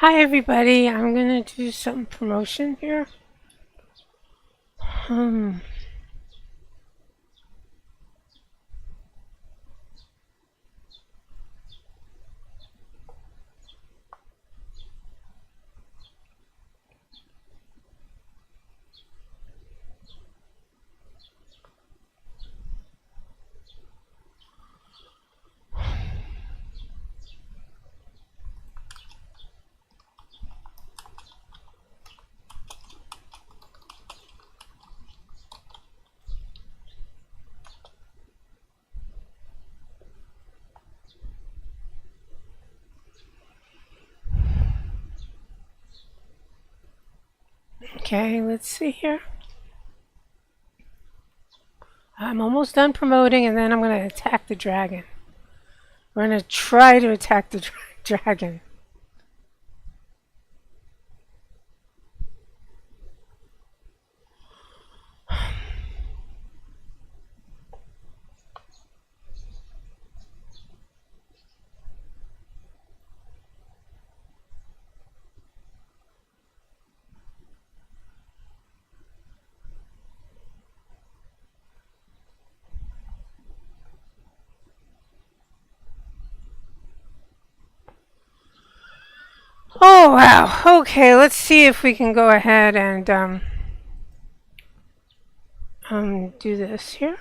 Hi everybody, I'm gonna do some promotion here. Hmm. Okay, let's see here. I'm almost done promoting and then I'm gonna attack the dragon. We're gonna try to attack the dragon. Oh wow, okay, let's see if we can go ahead and do this here.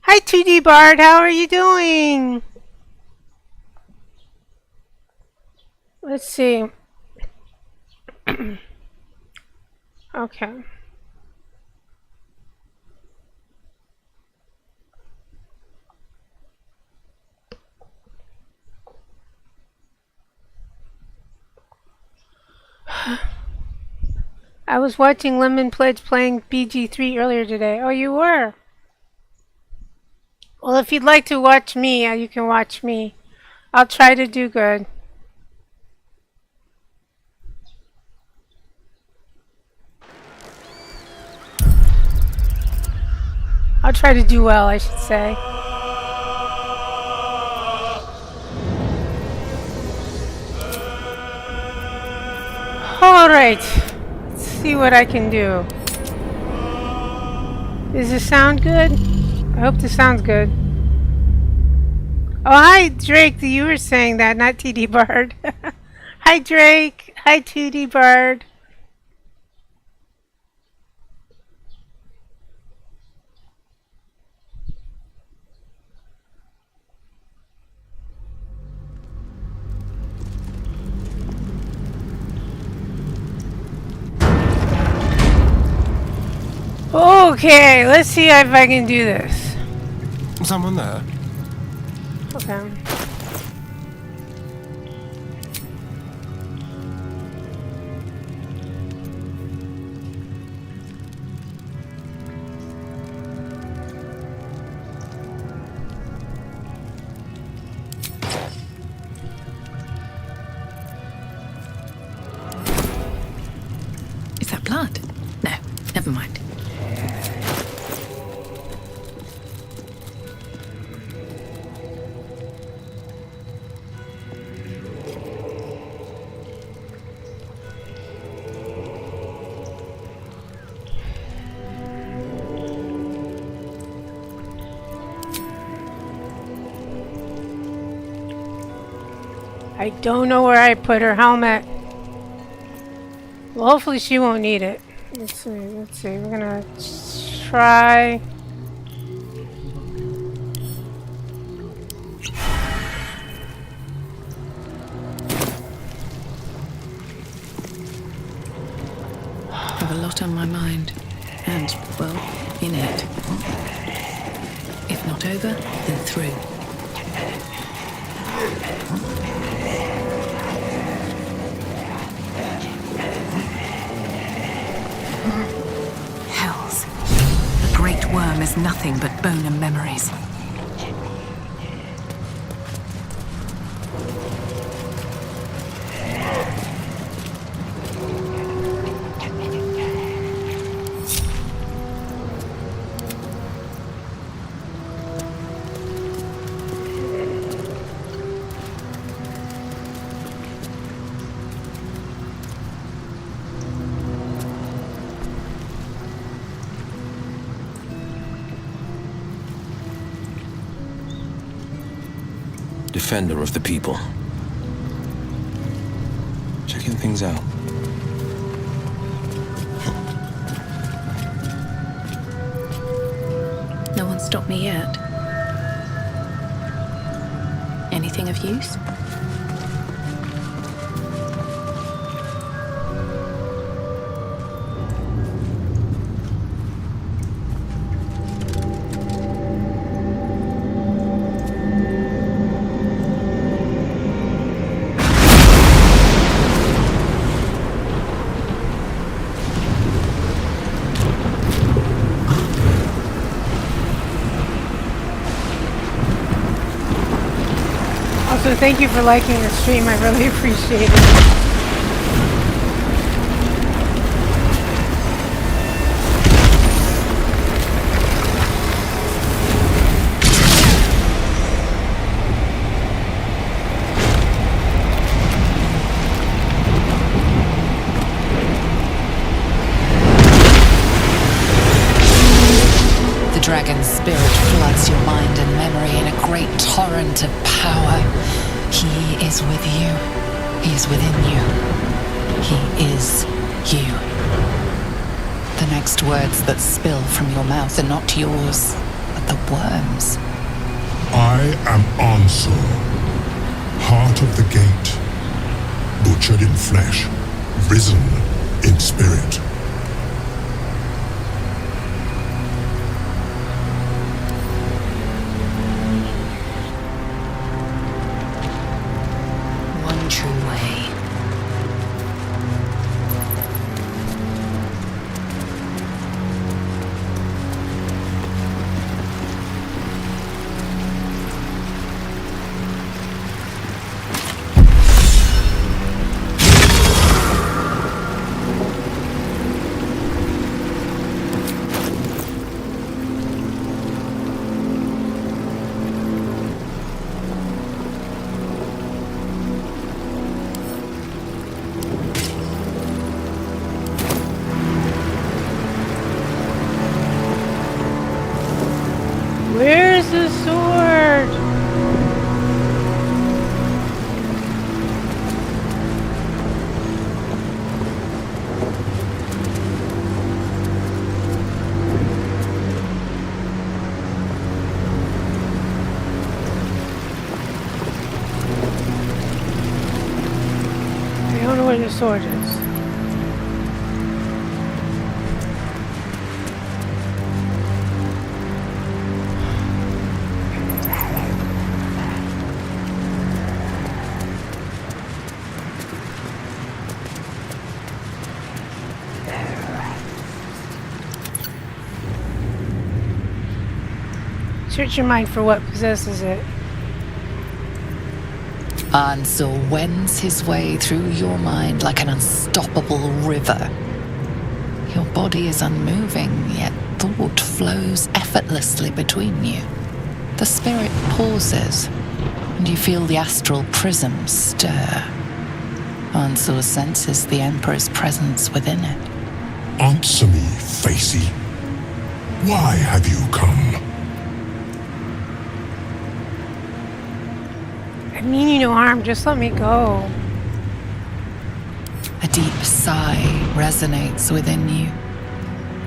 Hi 2D Bard, how are you doing? Let's see. Okay. I was watching Lemon Pledge playing BG3 earlier today. Oh, you were? Well, if you'd like to watch me, you can watch me. I'll try to do good. I'll try to do well, I should say. Alright. Let's see what I can do. Does this sound good? I hope this sounds good. Oh, hi, Drake. You were saying that, not TD Bard. Hi, Drake. Hi, TD Bard. Okay, let's see if I can do this. Someone there? Okay. Is that blood? No, never mind. I don't know where I put her helmet. Well, hopefully she won't need it. Let's see. We're gonna try. I have a lot on my mind. And, well, in it. If not over, then through. Hells. The great worm is nothing but bone and memories. defender of the people. Checking things out. No one stopped me yet. Anything of use? Also, thank you for liking the stream. I really appreciate it. The dragon's spirit floods your mind and memory in a great torrent of power. He is with you. He is within you. He is you. The next words that spill from your mouth are not yours, but the worms. I am Ansur, heart of the gate, butchered in flesh, risen in spirit. One true way. Where's the sword? I don't know where the sword is. Search your mind for what possesses it. Ansur wends his way through your mind like an unstoppable river. Your body is unmoving, yet thought flows effortlessly between you. The spirit pauses, and you feel the astral prism stir. Ansur senses the Emperor's presence within it. Answer me, Facey. Why have you come? I mean you no harm, just let me go. A deep sigh resonates within you.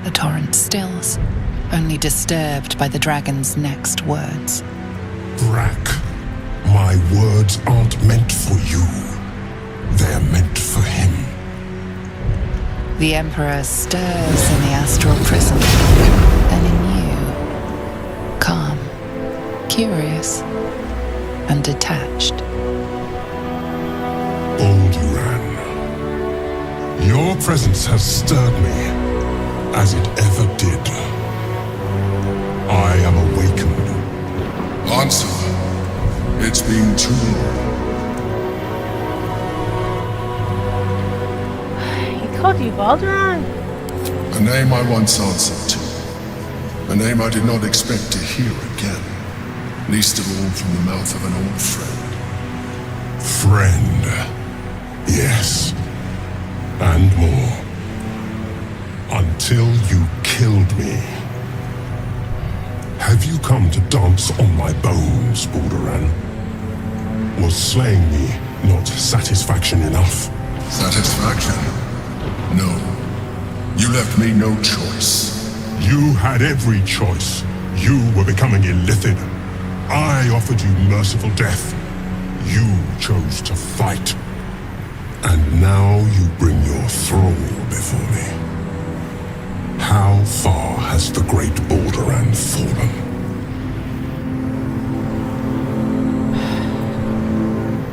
The torrent stills, only disturbed by the dragon's next words. Brack, my words aren't meant for you. They're meant for him. The Emperor stirs in the astral prism, then in you, calm, curious, and detached. Baldur, your presence has stirred me, as it ever did. I am awakened. Ansur, it's been too long. He called you Baldur? A name I once answered to. A name I did not expect to hear again. Least of all from the mouth of an old friend. Friend. Yes. And more. Until you killed me. Have you come to dance on my bones, Baldur? Was slaying me not satisfaction enough? Satisfaction? No. You left me no choice. You had every choice. You were becoming illithid. I offered you merciful death. You chose to fight. And now you bring your thrall before me. How far has the great Baldur fallen?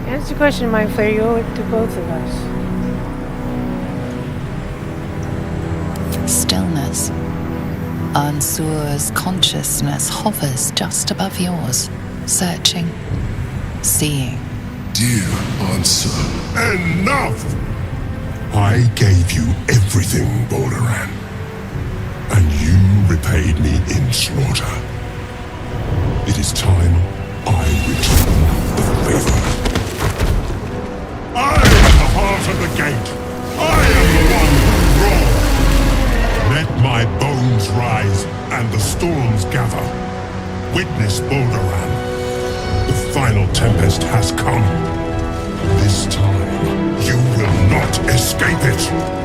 Answer the question, Mind Flayer. You owe it to both of us. Stillness. Ansur's consciousness hovers just above yours, searching, seeing. Dear Ansur. Enough! I gave you everything, Baldur, and you repaid me in slaughter. It is time I return the favor. I am the heart of the gate. I am the one who roars. Let my bones rise and the storms gather. Witness Baldur. The final tempest has come. This time, you will not escape it.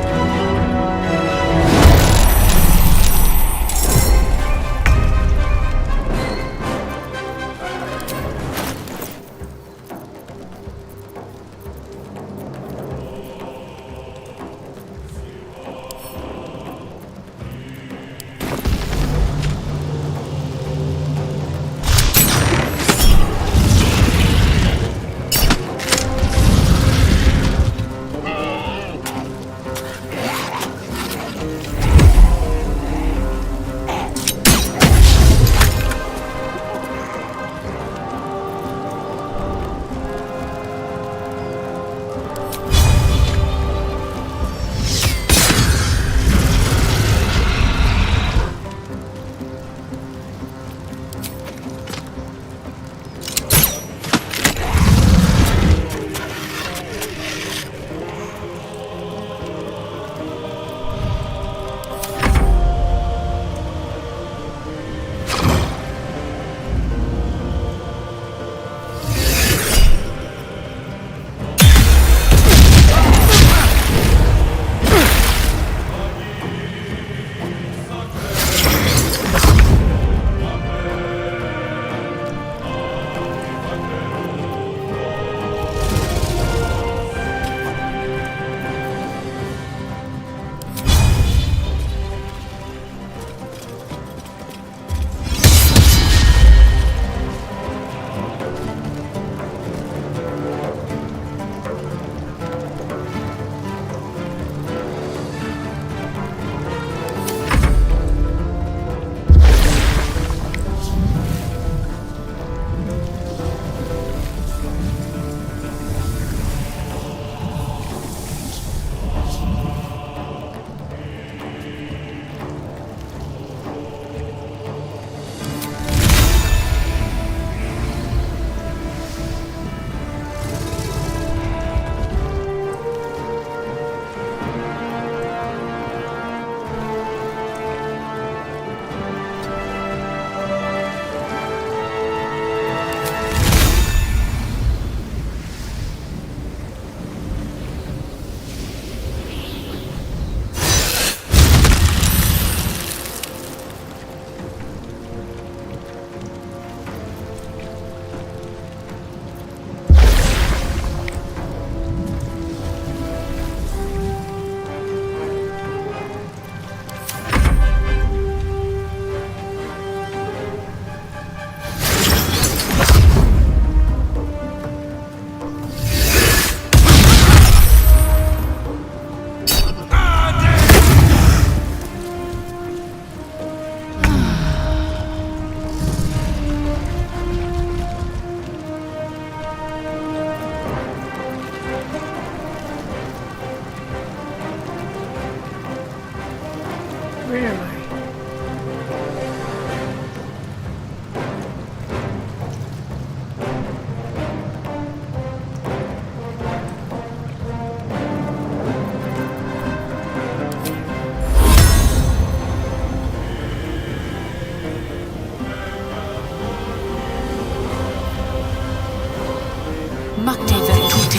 Mate virtute.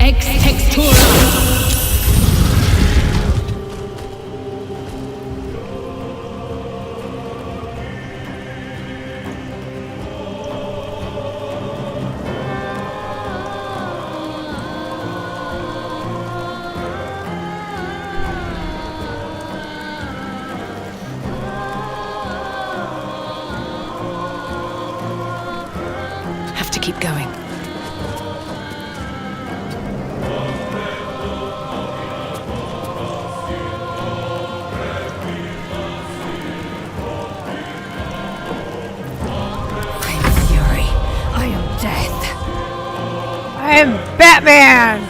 Ex textura. Have to keep going. I am Batman!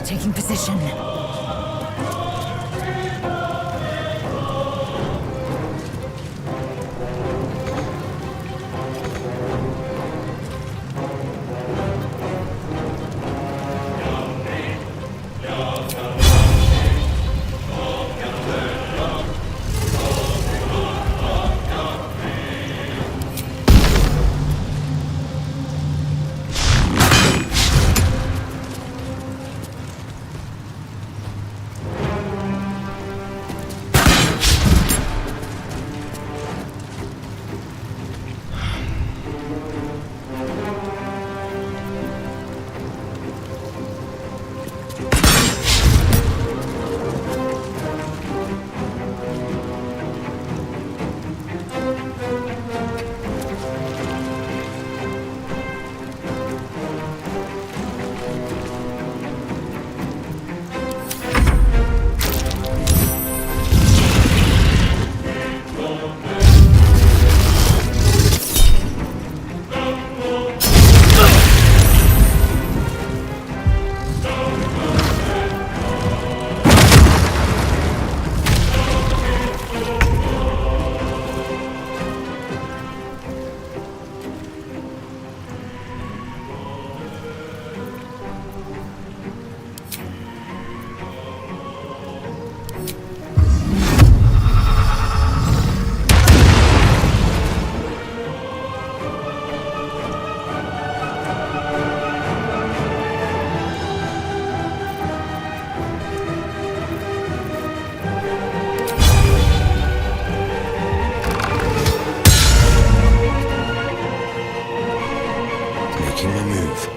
Taking position. Making my move.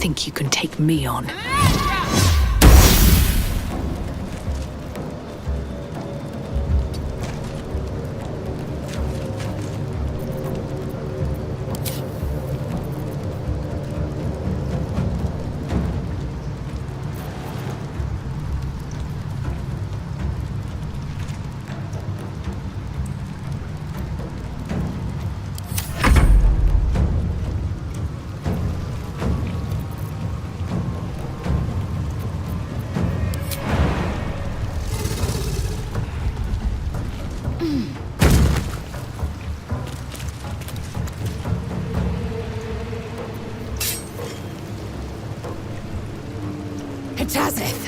think you can take me on? Jazeth!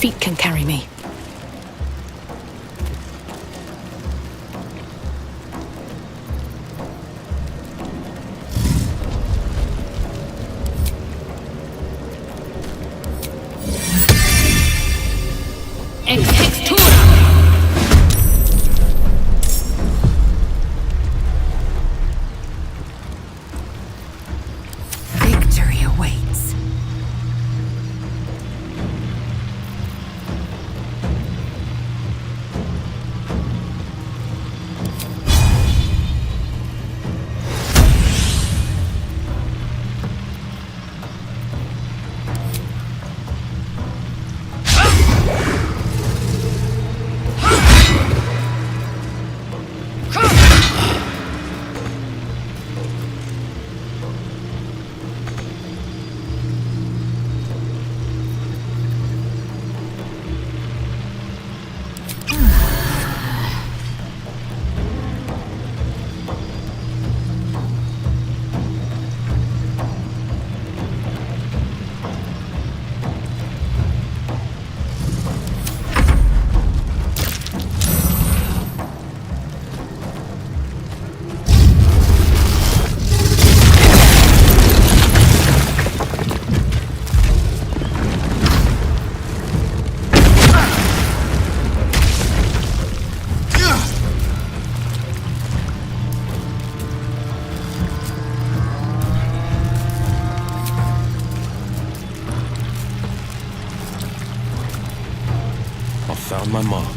feet can carry me. Victory awaits. Found my mark.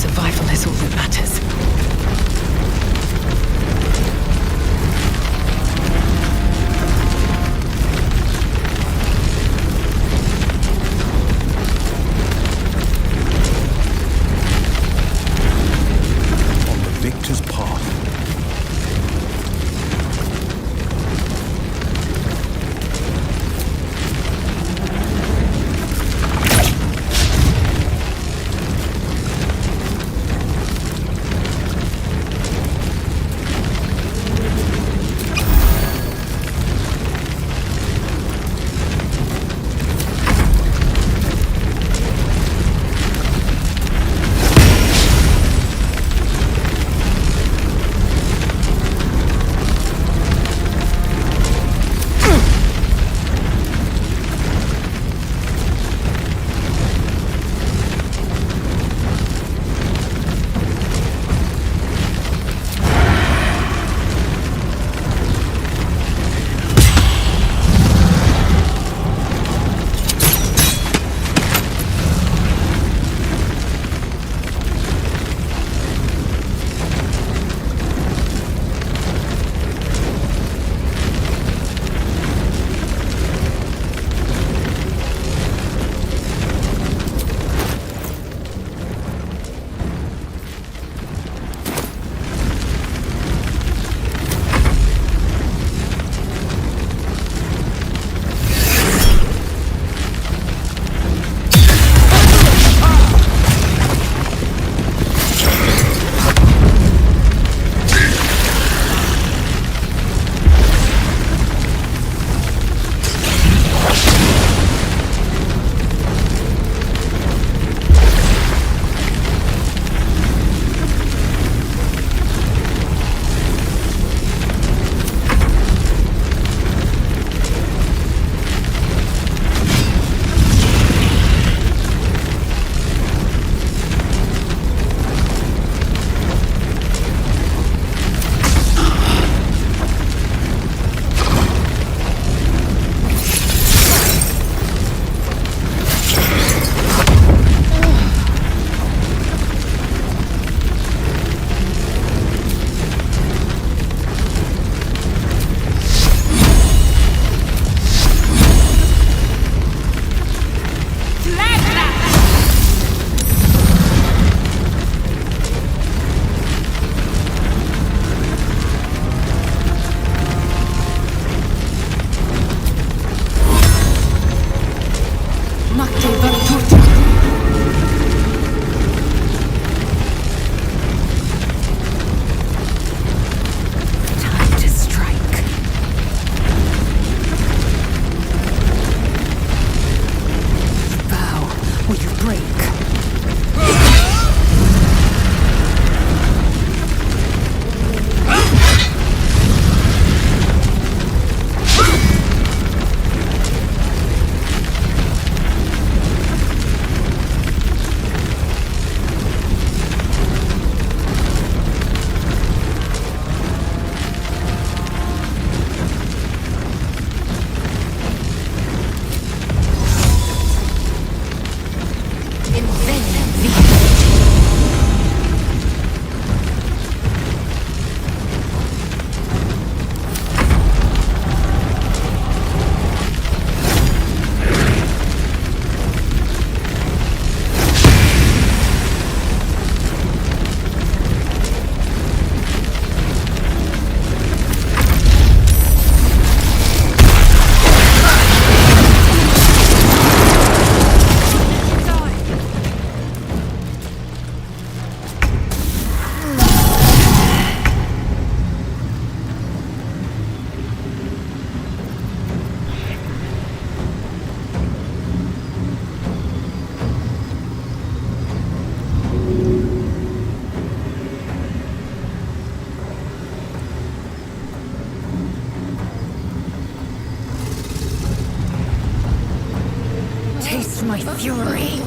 Survival is all that matters. On the victor's path. Taste my fury.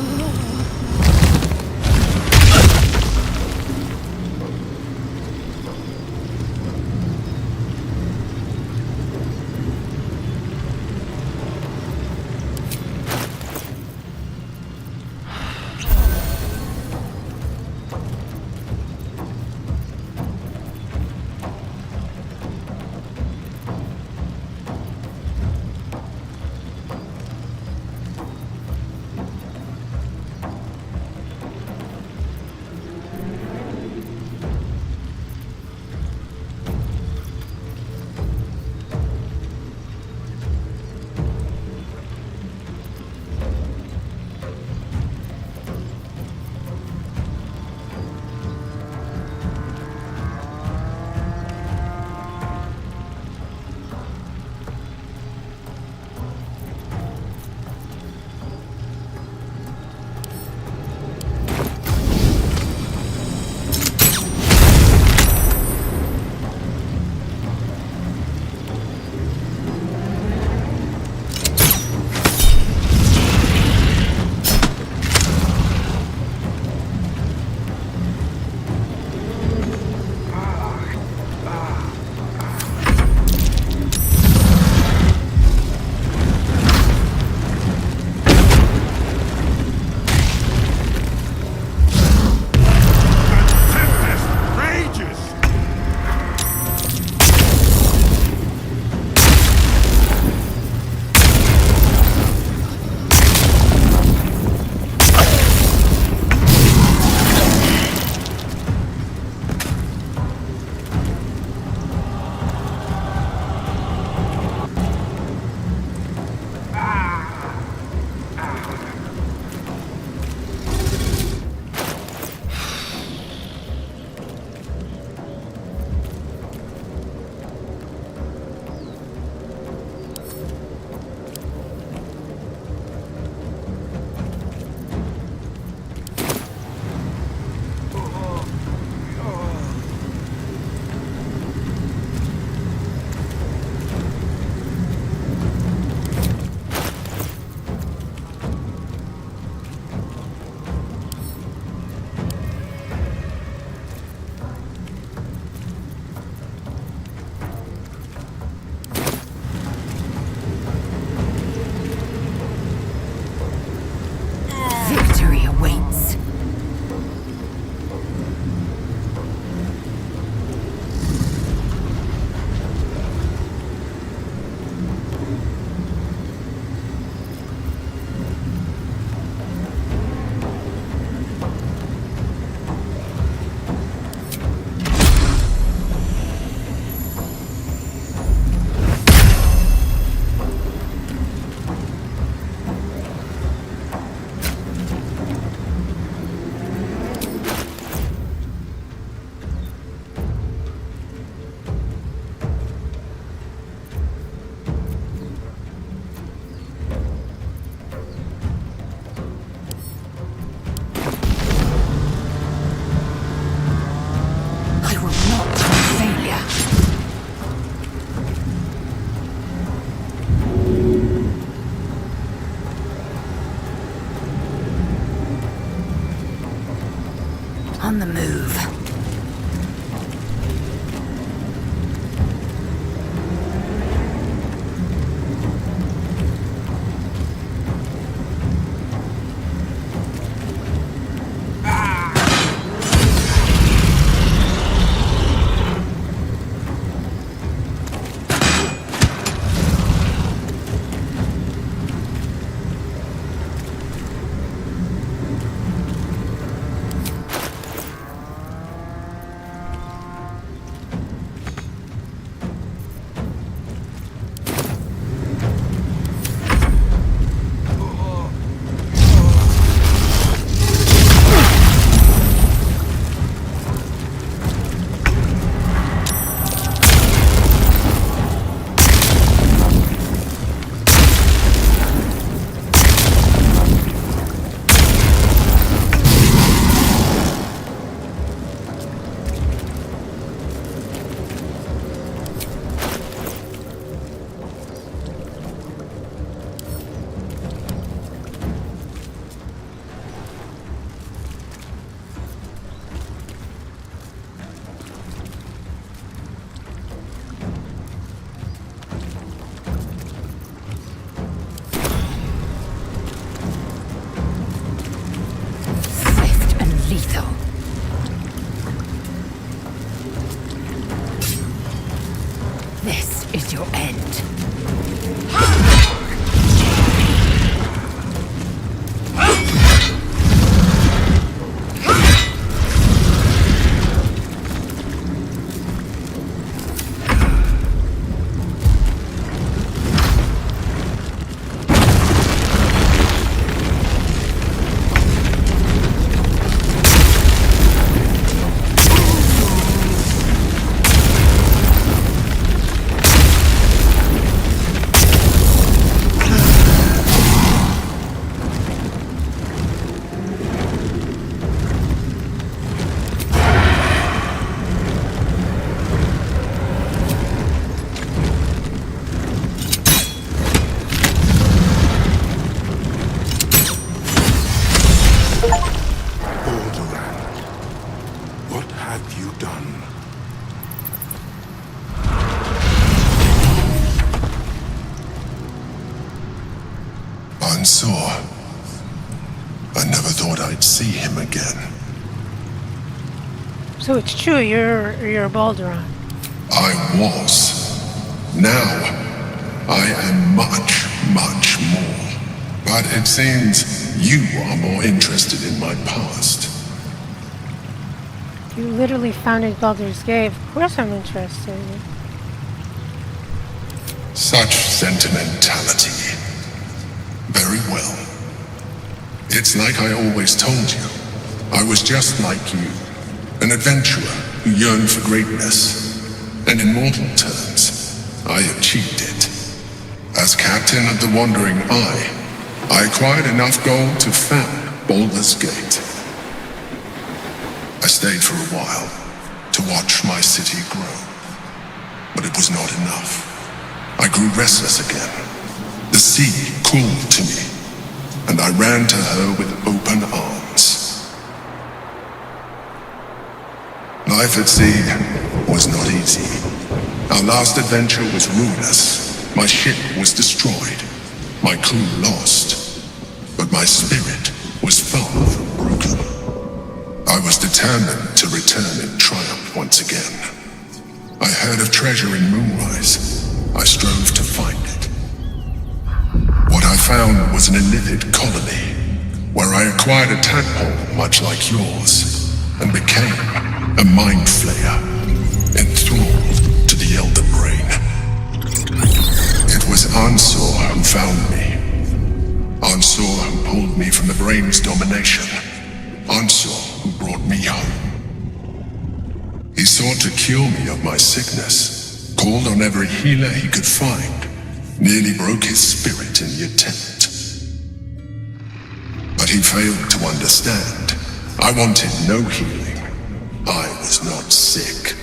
move. Swift and lethal. This is your end. What have you done? Ansur. I never thought I'd see him again. So it's true, you're Baldur. I was. Now, I am much, much more. But it seems you are more interested in my past. You literally founded Baldur's Gate. Of course I'm interested. Such sentimentality. Very well. It's like I always told you. I was just like you. An adventurer who yearned for greatness. And in mortal terms, I achieved it. As captain of the Wandering Eye, I acquired enough gold to found Baldur's Gate. I stayed for a while to watch my city grow. But it was not enough. I grew restless again. The sea called to me, and I ran to her with open arms. Life at sea was not easy. Our last adventure was ruinous. My ship was destroyed. My crew lost. But my spirit was far from broken. I was determined to return in triumph once again. I heard of treasure in Moonrise. I strove to find it. What I found was an illithid colony, where I acquired a tadpole much like yours, and became a mind flayer, enthralled to the Elder Brain. It was Ansur who found me. Ansur who pulled me from the Brain's domination. Ansur who brought me home. He sought to cure me of my sickness, called on every healer he could find, nearly broke his spirit in the attempt. But he failed to understand. I wanted no healing. I was not sick.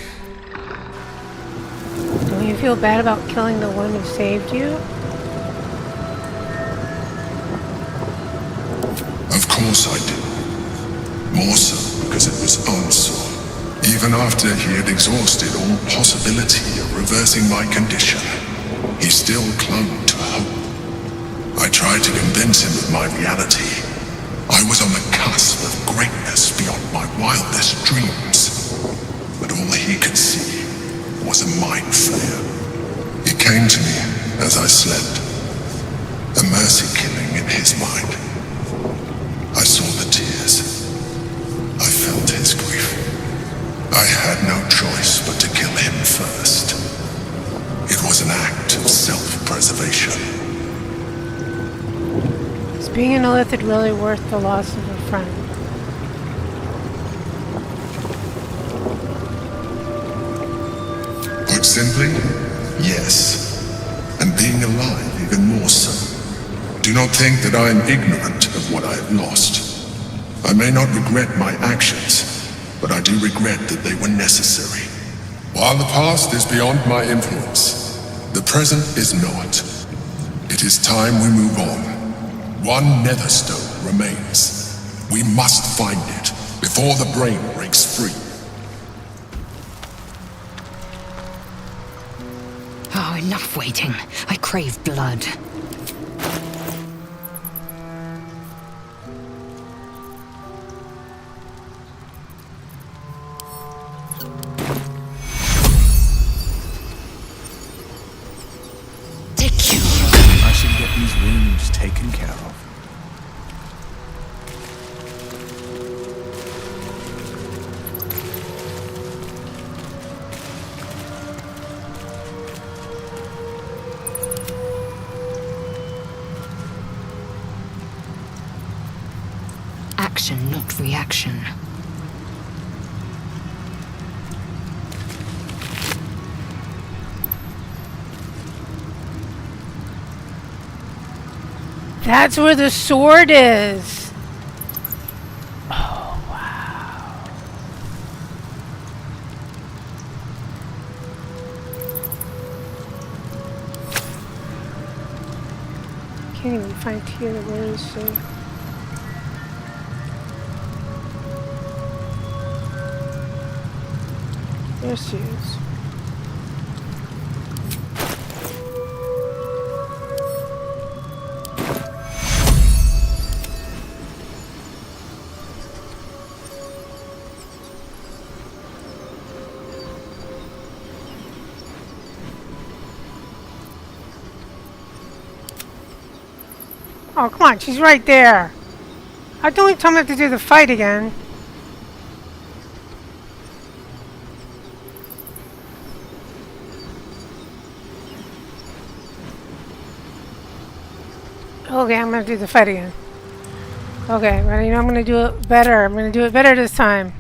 Don't you feel bad about killing the one who saved you? Of course I do. More so because it was Ansur. even after he had exhausted all possibility of reversing my condition, he still clung to hope. I tried to convince him of my reality. I was on the cusp of greatness beyond my wildest dreams. But all he could see was a mind flare. It came to me as I slept, a mercy killing in his mind. I saw the tears. I felt his grief. I had no choice but to kill him first. It was an act of self-preservation. Is being an illithid really worth the loss of a friend? Put simply, yes. And being alive even more so. Do not think that I am ignorant of what I have lost. I may not regret my actions, but I do regret that they were necessary. While the past is beyond my influence, the present is not. It is time we move on. One netherstone remains. We must find it before the brain breaks free. Oh, enough waiting. I crave blood. I should get these wounds taken care of. Action, not reaction. That's where the sword is. Oh, wow. Can't even find Teala. Where is she? There she is. Oh, come on, she's right there. I don't tell me I have to do the fight again. Okay, I'm gonna do the fight again. Okay, but you know I'm gonna do it better. I'm gonna do it better this time.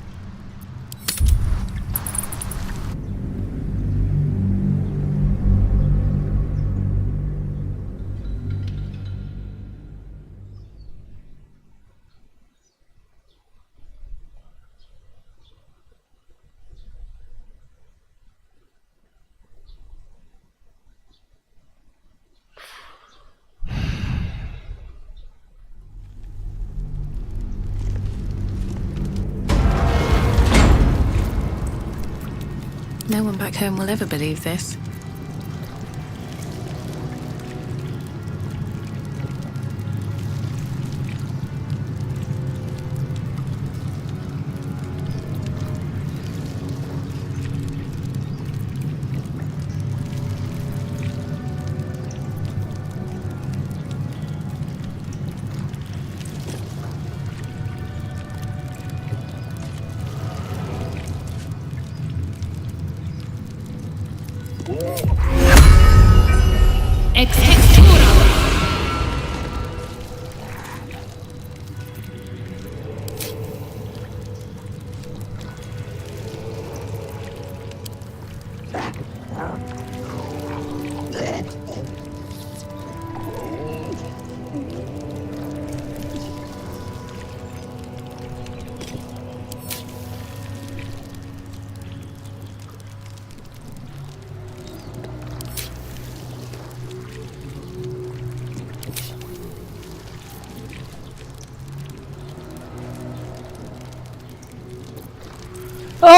No one back home will ever believe this.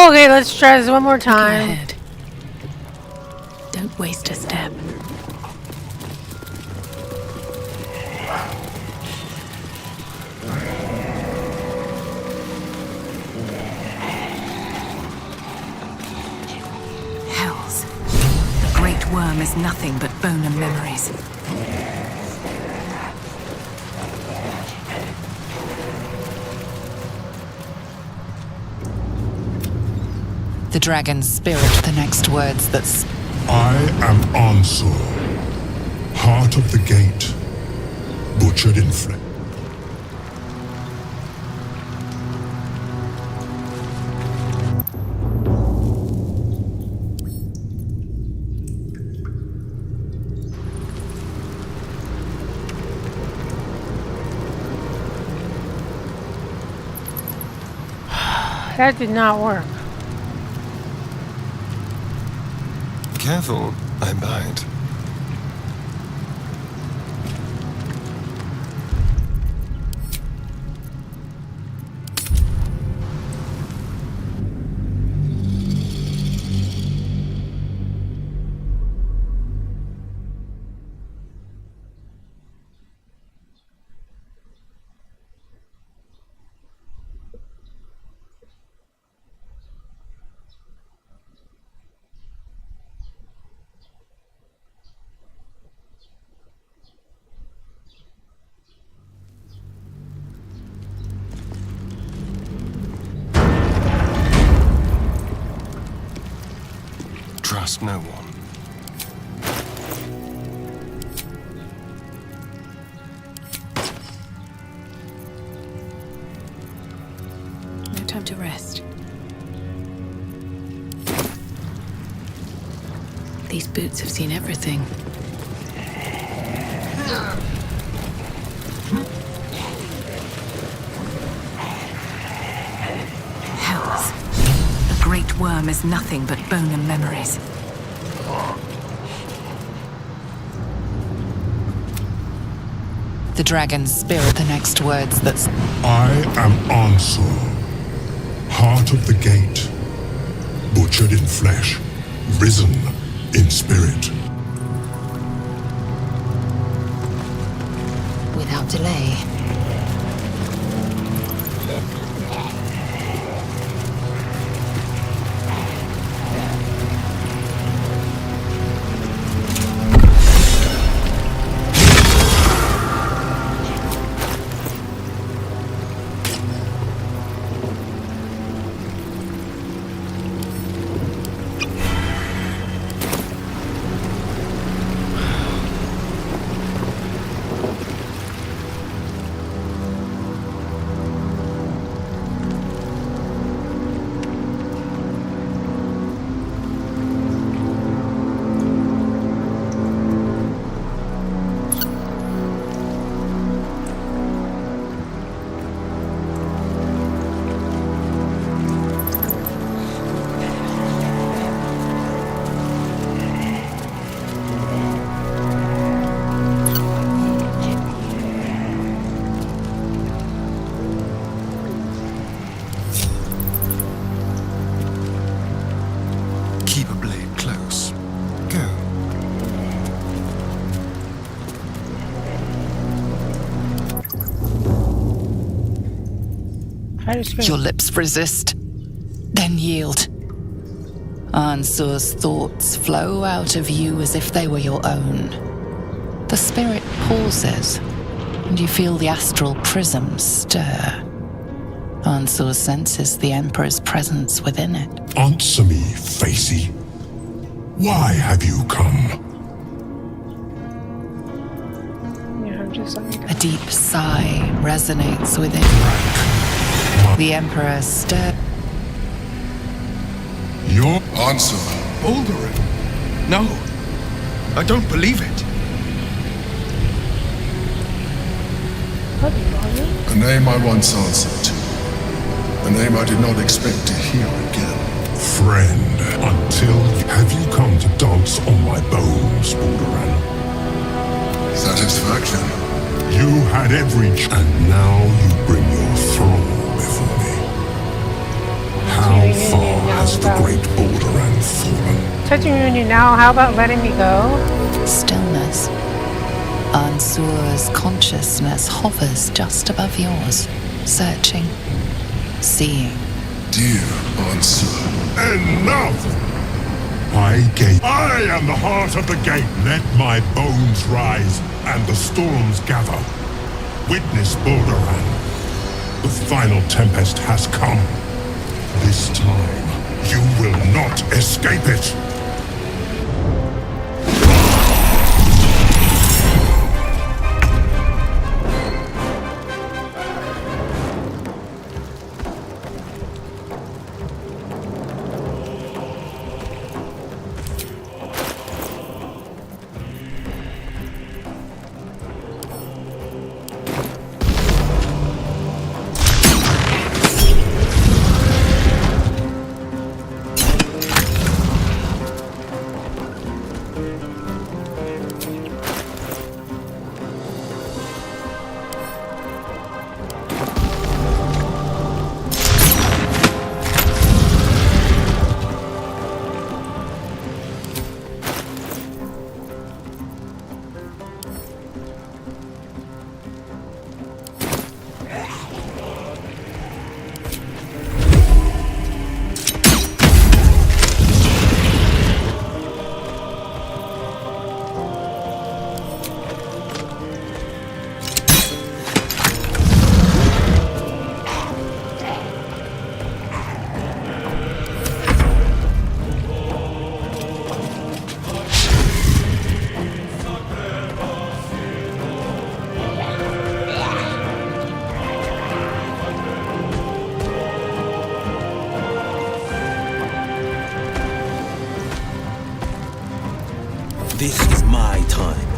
Okay, let's try this one more Looking time. ahead. Don't waste a step. Hells. The great worm is nothing but bone and memories. The dragon's spirit, the next words that's I am Ansur, heart of the gate, butchered in flesh. That did not work. Careful, I bite. Trust no one. No time to rest. These boots have seen everything. Hells. The great worm is nothing but bone and memories. the dragon's spirit, the next words that's I am Ansur, heart of the gate, butchered in flesh, risen in spirit. Without delay. Keep a blade close. Go. your lips resist, then yield. Ansur's thoughts flow out of you as if they were your own. The spirit pauses, and you feel the astral prism stir. Ansur senses the Emperor's presence within it. Answer me, Facey. Why have you come? Yeah, I'm just like A deep sigh resonates within. The Emperor stirs. Your Ansur. Baldur. No, I don't believe it. A name I once answered to. A name I did not expect to hear again. friend, have you come to dance on my bones, Balduran? Satisfaction. You had every and now you bring your thrall before me. touching you How in Union far now? has the great Baldur fallen? Touching you in Union now, how about letting me go? Stillness. Ansur's consciousness hovers just above yours, searching, seeing. Dear Ansur, Enough! I am the heart of the gate. Let my bones rise and the storms gather. Witness Balduran. The final tempest has come. This time, you will not escape it. This is my time.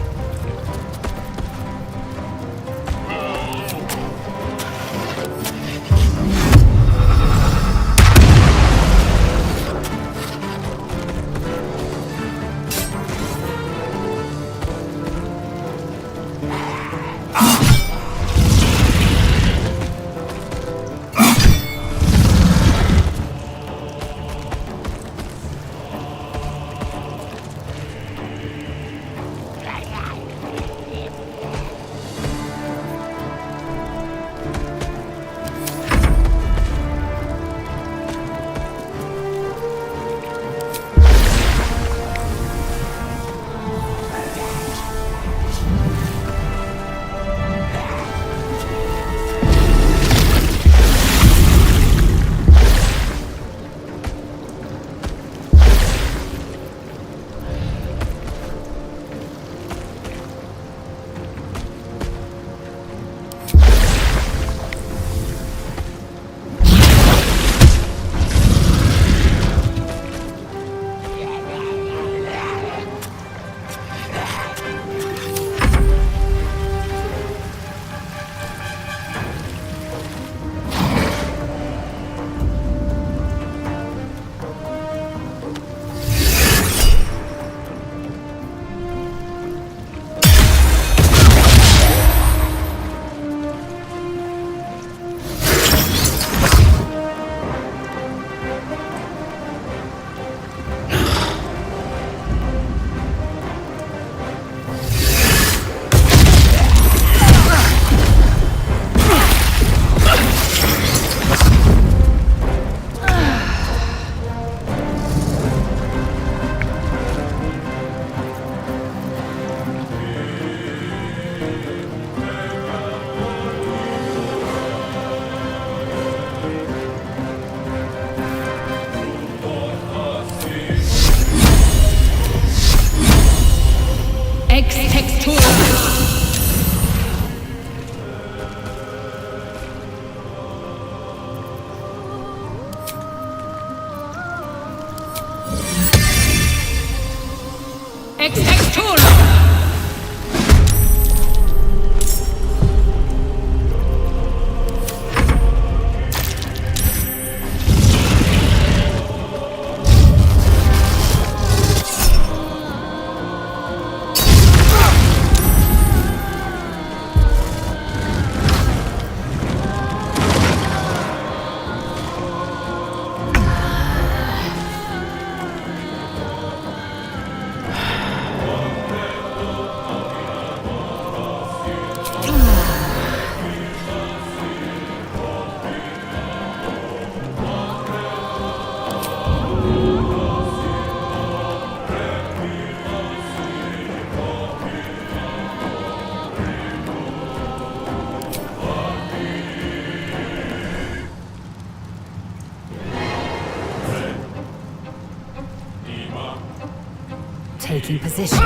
taking position.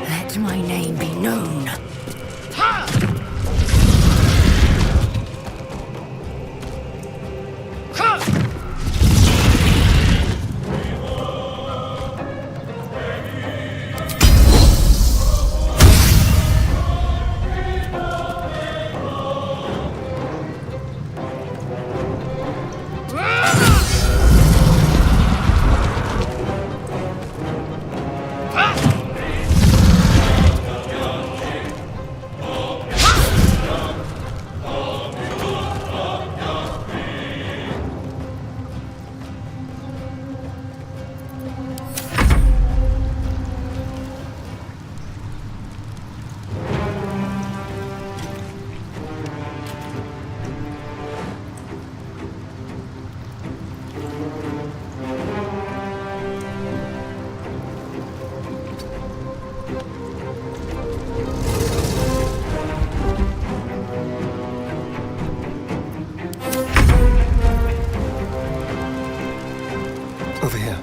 Let my name be known. Over here.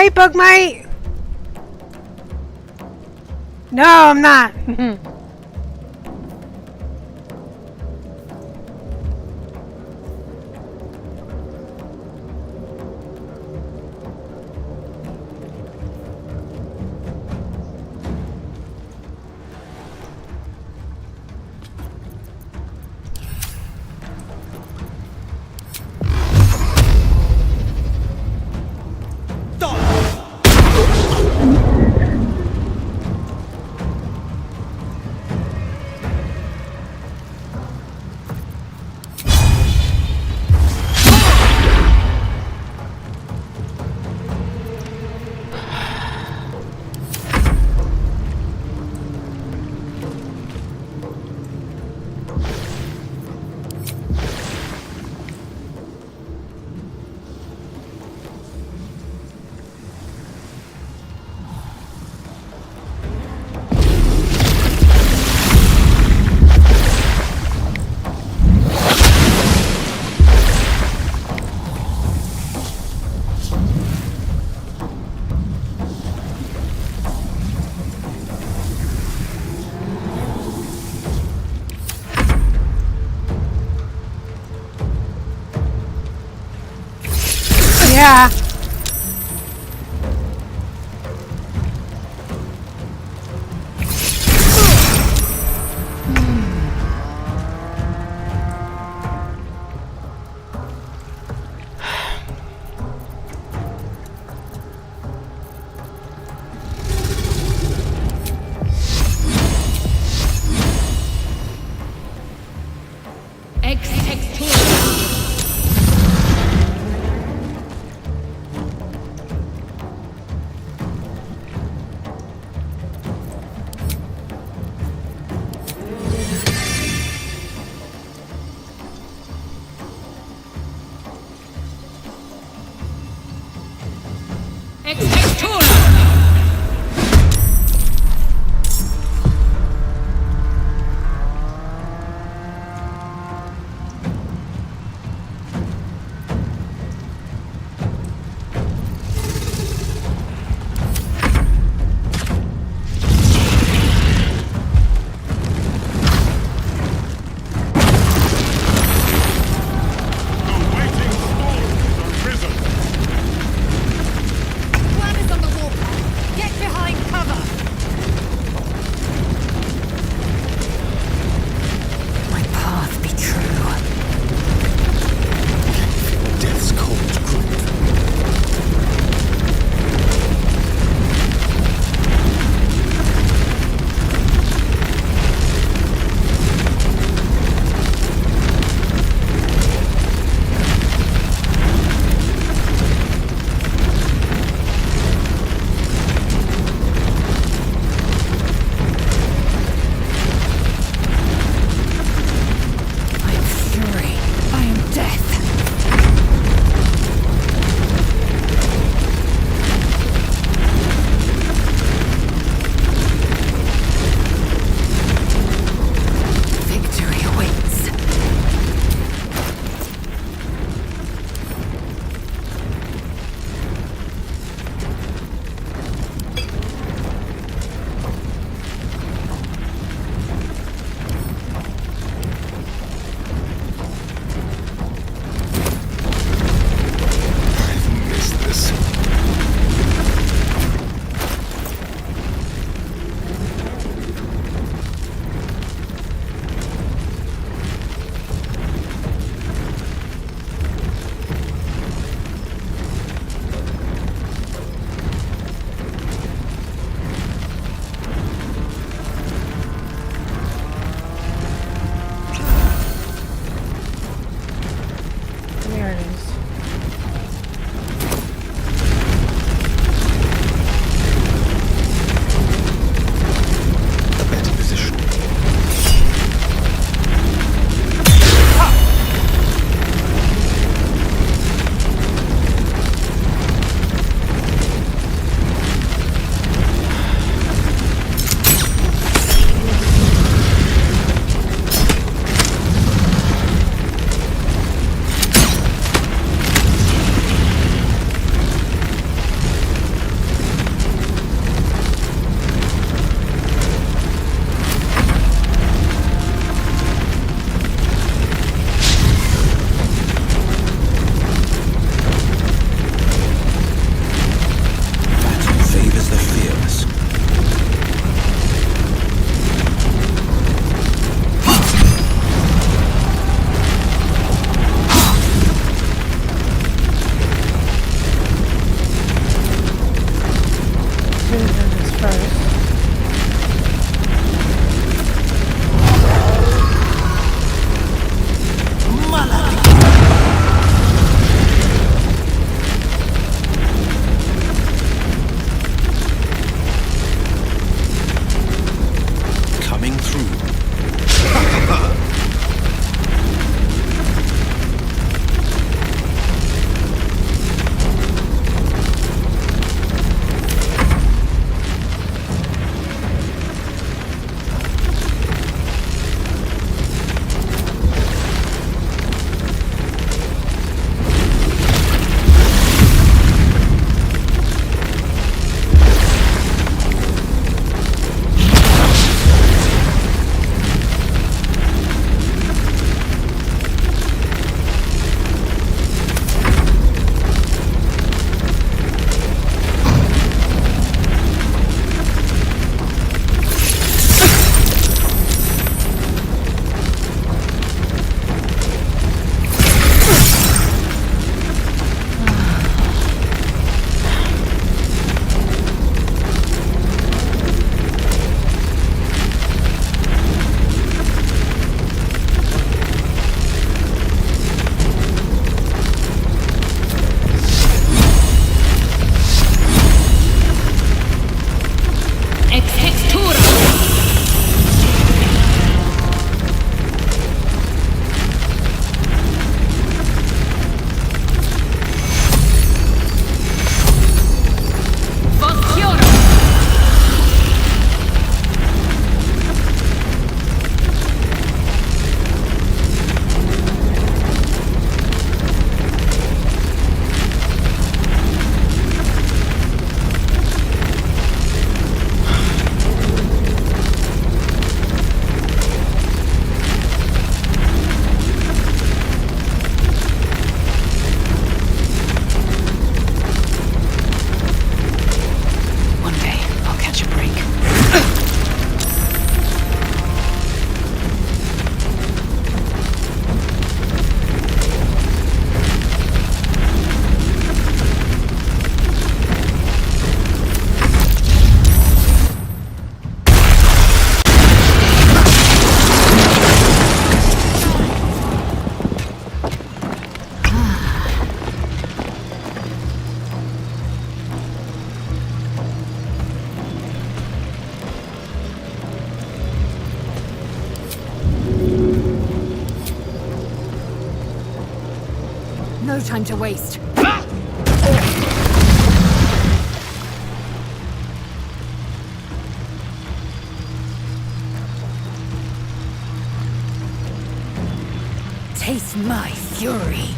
Hi, Bugmite! No, I'm not. time to waste. Taste my fury.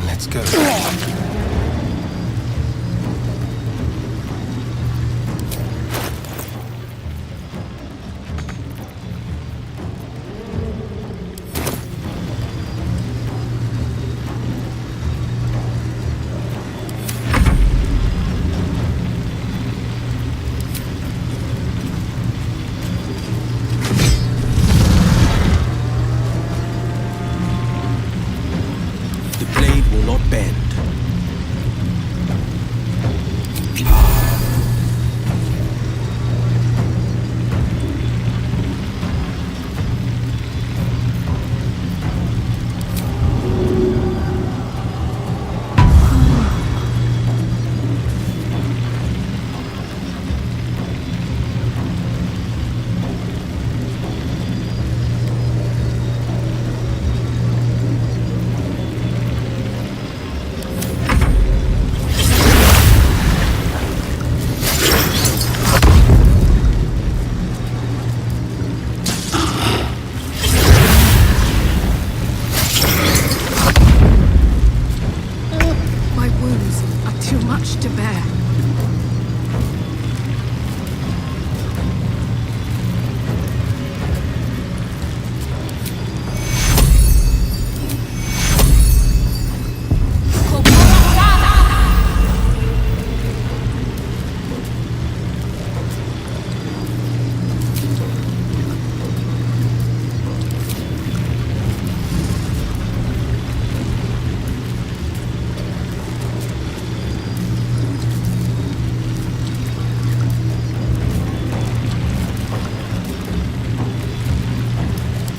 Let's go. Bend.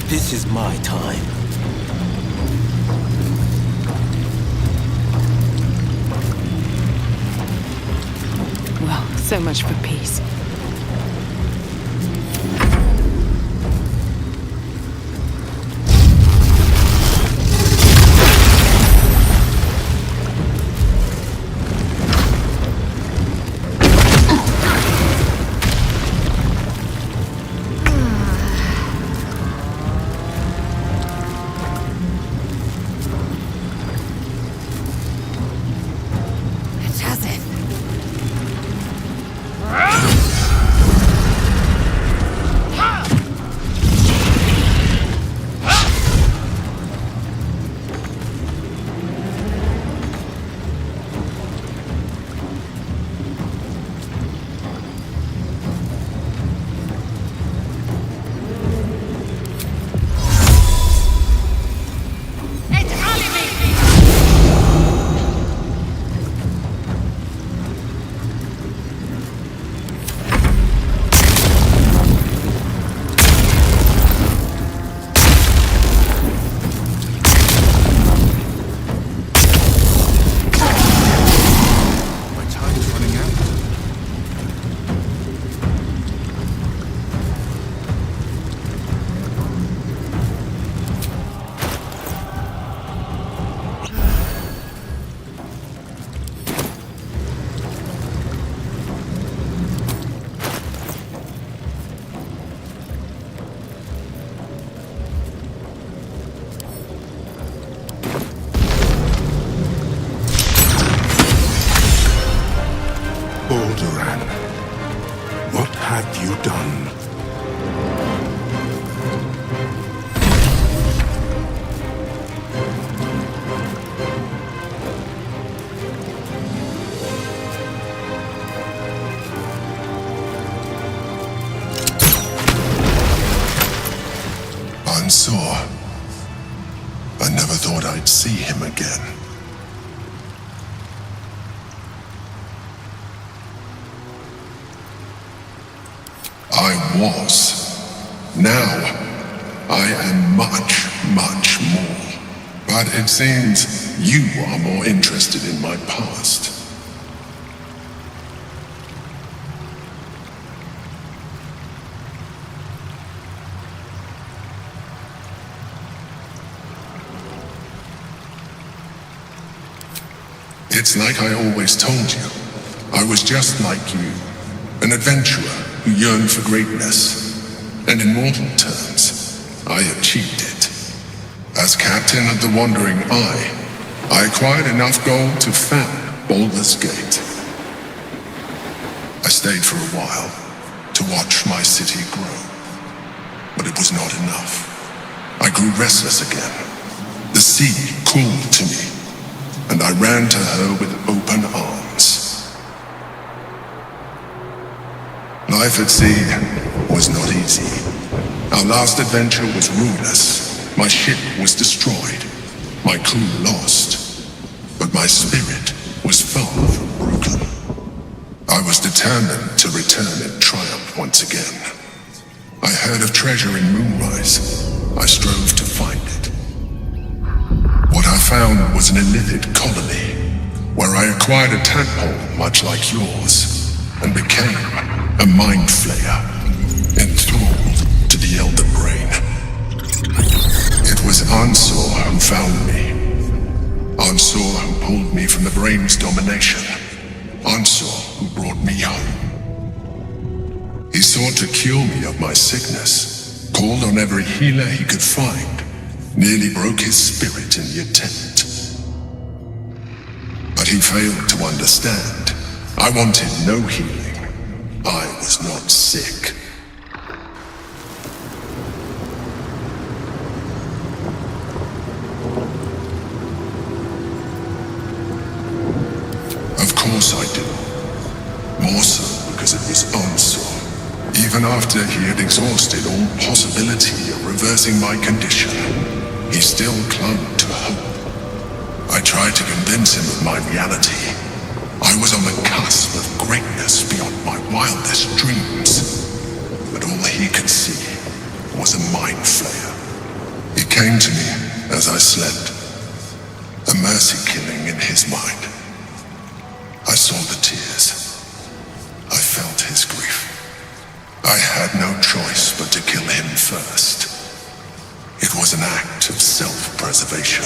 This is my time. Well, so much for peace. It has it. Ansur. I never thought I'd see him again. I was. Now, I am much, much more. But it seems you are more interested in my past. It's like I always told you. I was just like you, an adventurer who yearned for greatness. And in mortal terms, I achieved it. As captain of the Wandering Eye, I acquired enough gold to found Baldur's Gate. I stayed for a while to watch my city grow, but it was not enough. I grew restless again. The sea called to me, and I ran to her with open arms. Life at sea was not easy. Our last adventure was ruinous. My ship was destroyed, my crew lost, but my spirit was far from broken. I was determined to return in triumph once again. I heard of treasure in Moonrise. I strove to find it. What I found was an illithid colony, where I acquired a tadpole much like yours, and became a mind flayer, enthralled to the Elder Brain. It was Ansur who found me. Ansur who pulled me from the Brain's domination. Ansur who brought me home. He sought to cure me of my sickness, called on every healer he could find, nearly broke his spirit in the attempt. But he failed to understand. I wanted no healing. I was not sick. Of course I do. More so because it was Ansur. Even after he had exhausted all possibility of reversing my condition, he still clung to hope. I tried to convince him of my reality. I was on the cusp of greatness beyond my wildest dreams. But all he could see was a mind flayer. He came to me as I slept, a mercy killing in his mind. I saw the tears. I felt his grief. I had no choice but to kill him first. It was an act of self-preservation.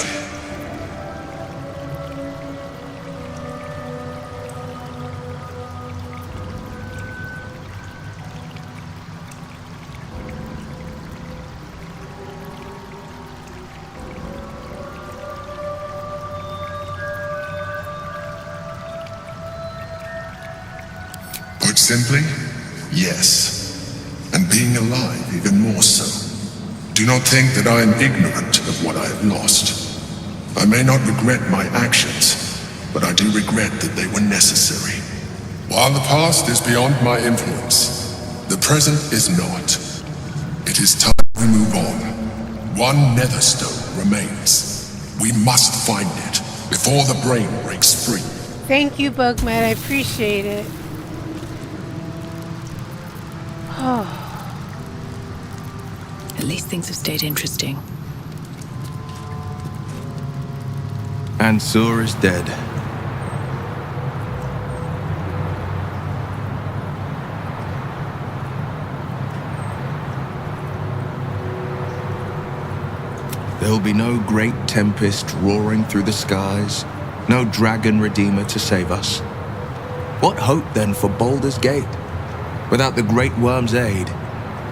Put simply, yes. And being alive even more so. Do not think that I am ignorant of what I have lost. I may not regret my actions, but I do regret that they were necessary. While the past is beyond my influence, the present is not. It is time we move on. One netherstone remains. We must find it before the brain breaks free. Thank you, Bugman. I appreciate it. Oh. At least things have stayed interesting. Ansur is dead. There'll be no great tempest roaring through the skies, no dragon redeemer to save us. What hope then for Baldur's Gate? Without the Great Worm's aid,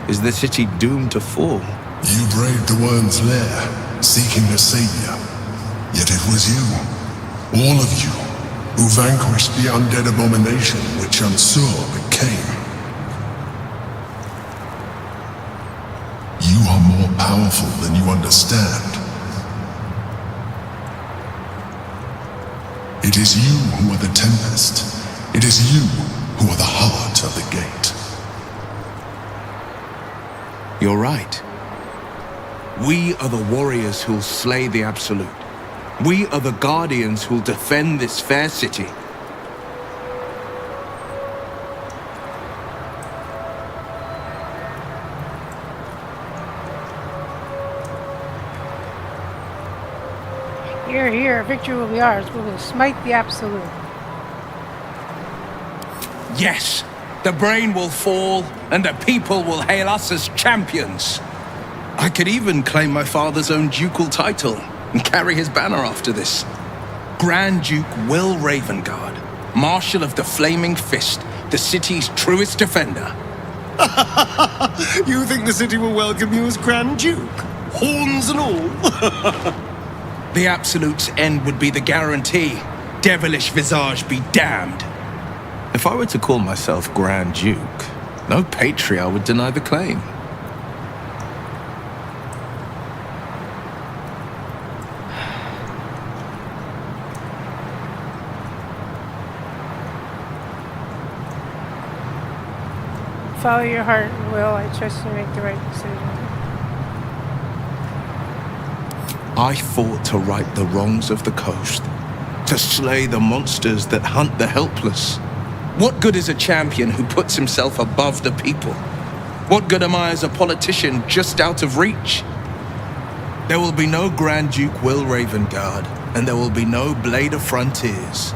is the city doomed to fall? You braved the Worm's lair, seeking a savior. Yet it was you, all of you, who vanquished the undead abomination which Ansur became. You are more powerful than you understand. It is you who are the Tempest. It is you who are the heart of the gate. You're right. We are the warriors who'll slay the Absolute. We are the guardians who'll defend this fair city. Here, here, victory will be ours. We will smite the Absolute. Yes, the brain will fall, and the people will hail us as champions. I could even claim my father's own ducal title and carry his banner after this. Grand Duke Will Ravengard, Marshal of the Flaming Fist, the city's truest defender. You think the city will welcome you as Grand Duke? Horns and all? The Absolute's end would be the guarantee. Devilish visage be damned. If I were to call myself Grand Duke, no patriarch would deny the claim. Follow your heart, Will. I trust you make the right decision. I fought to right the wrongs of the coast, to slay the monsters that hunt the helpless. What good is a champion who puts himself above the people? What good am I as a politician just out of reach? There will be no Grand Duke Will Ravengard, and there will be no Blade of Frontiers.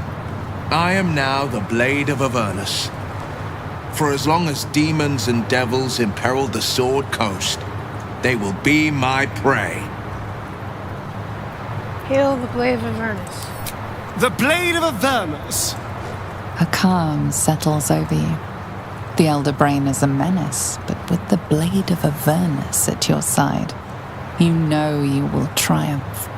I am now the Blade of Avernus. For as long as demons and devils imperil the Sword Coast, they will be my prey. Hail the Blade of Avernus. The Blade of Avernus! A calm settles over you. The Elder Brain is a menace, but with the Blade of Avernus at your side, you know you will triumph.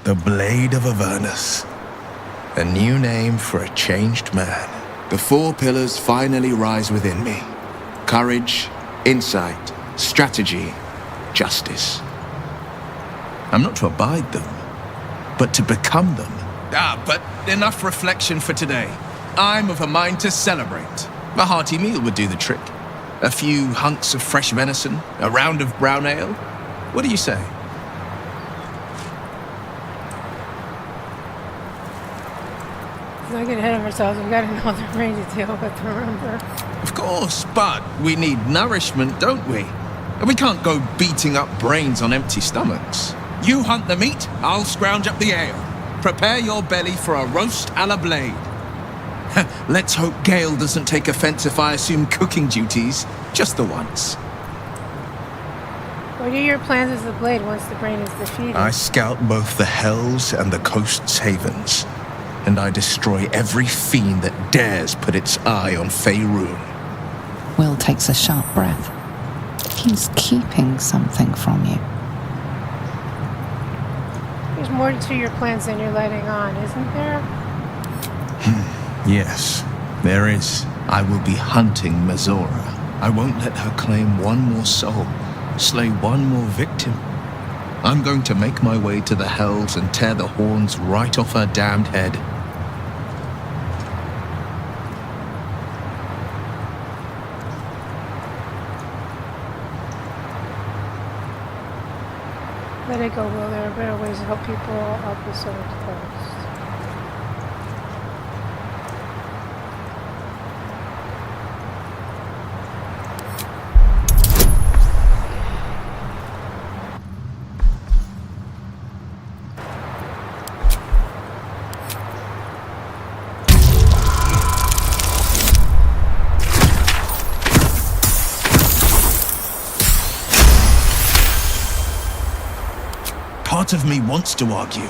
The Blade of Avernus. A new name for a changed man. The four pillars finally rise within me. Courage, insight, strategy, justice. I'm not to abide them, but to become them. But enough reflection for today. I'm of a mind to celebrate. A hearty meal would do the trick. A few hunks of fresh venison, a round of brown ale. What do you say? Let's not get ahead of ourselves. We've got another brain to deal with, remember? Of course, but we need nourishment, don't we? And we can't go beating up brains on empty stomachs. You hunt the meat, I'll scrounge up the ale. Prepare your belly for a roast a la Blade. Let's hope Gale doesn't take offense if I assume cooking duties just the once. What are your plans as the Blade once the brain is defeated? I scout both the hells and the coast's havens, and I destroy every fiend that dares put its eye on Faerun. Will takes a sharp breath. He's keeping something from you. There's more to your plans than you're letting on, isn't there? Yes, there is. I will be hunting Mazora. I won't let her claim one more soul, slay one more victim. I'm going to make my way to the hells and tear the horns right off her damned head. Let it go, Will. There are better ways to help people up the Sword Coast. Part of me wants to argue,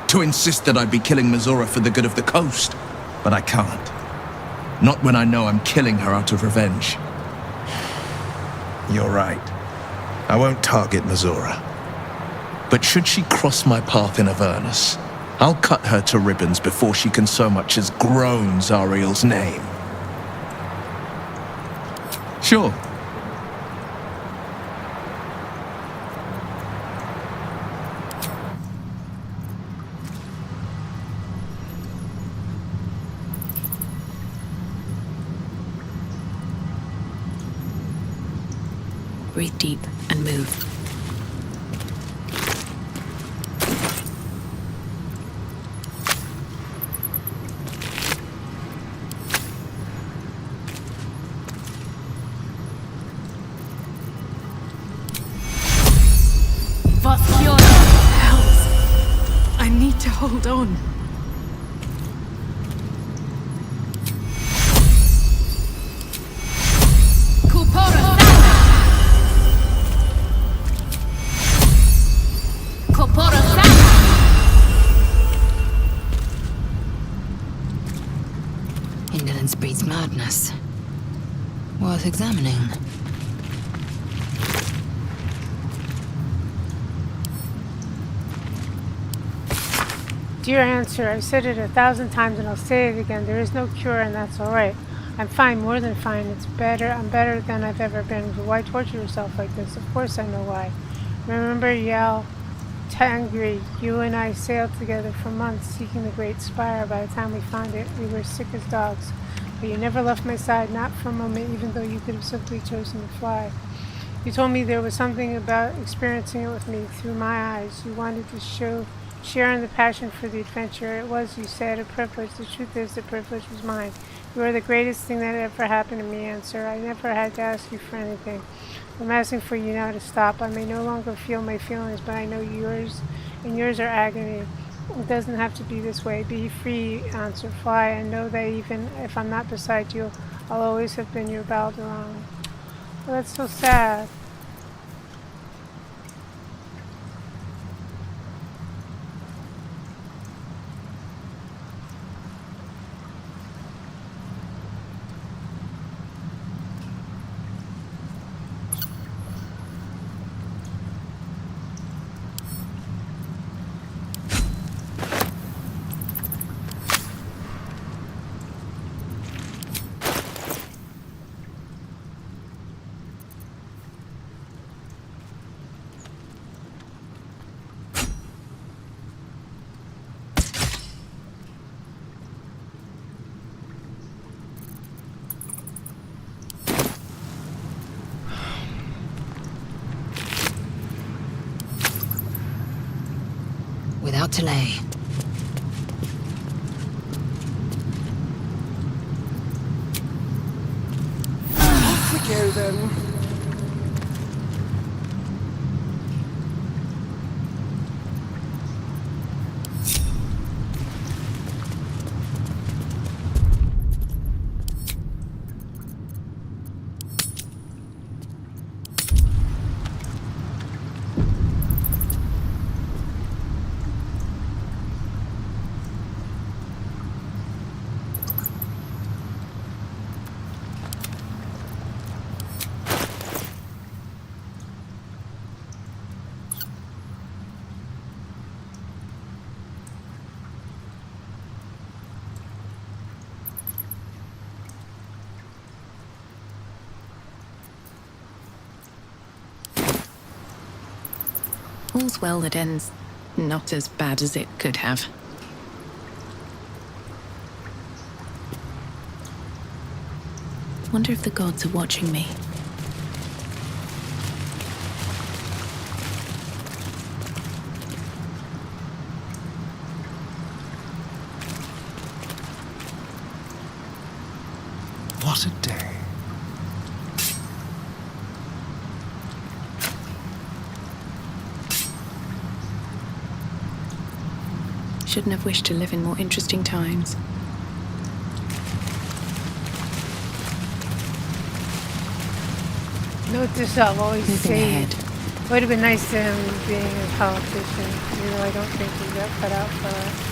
to insist that I'd be killing Mazora for the good of the coast, but I can't. Not when I know I'm killing her out of revenge. You're right. I won't target Mazora. But should she cross my path in Avernus, I'll cut her to ribbons before she can so much as groan Zariel's name. Sure. Breathe deep and move. Help! I need to hold on. Indolence breeds madness. Worth examining. Dear Ansur, I've said it 1,000 times and I'll say it again. There is no cure and that's alright. I'm fine, more than fine. It's better. I'm better than I've ever been. But why torture yourself like this? Of course I know why. Remember Yal Tangri, you and I sailed together for months seeking the Great Spire. By the time we found it, we were sick as dogs. But you never left my side, not for a moment, even though you could have simply chosen to fly. You told me there was something about experiencing it with me through my eyes. You wanted to share in the passion for the adventure. It was, you said, a privilege. The truth is, the privilege was mine. You are the greatest thing that ever happened to me, Ansur. I never had to ask you for anything. I'm asking for you now to stop. I may no longer feel my feelings, but I know yours, and yours are agony. It doesn't have to be this way. Be free, Ansur. Fly, and know that even if I'm not beside you, I'll always have been your Baldur. Well, that's so sad. Without delay. Off we go then. All's well that ends not as bad as it could have. Wonder if the gods are watching me. What a day. Shouldn't have wished to live in more interesting times. Note this, I've always Moving said ahead. it would have been nice to him being a politician. You know, I don't think he got cut out for it.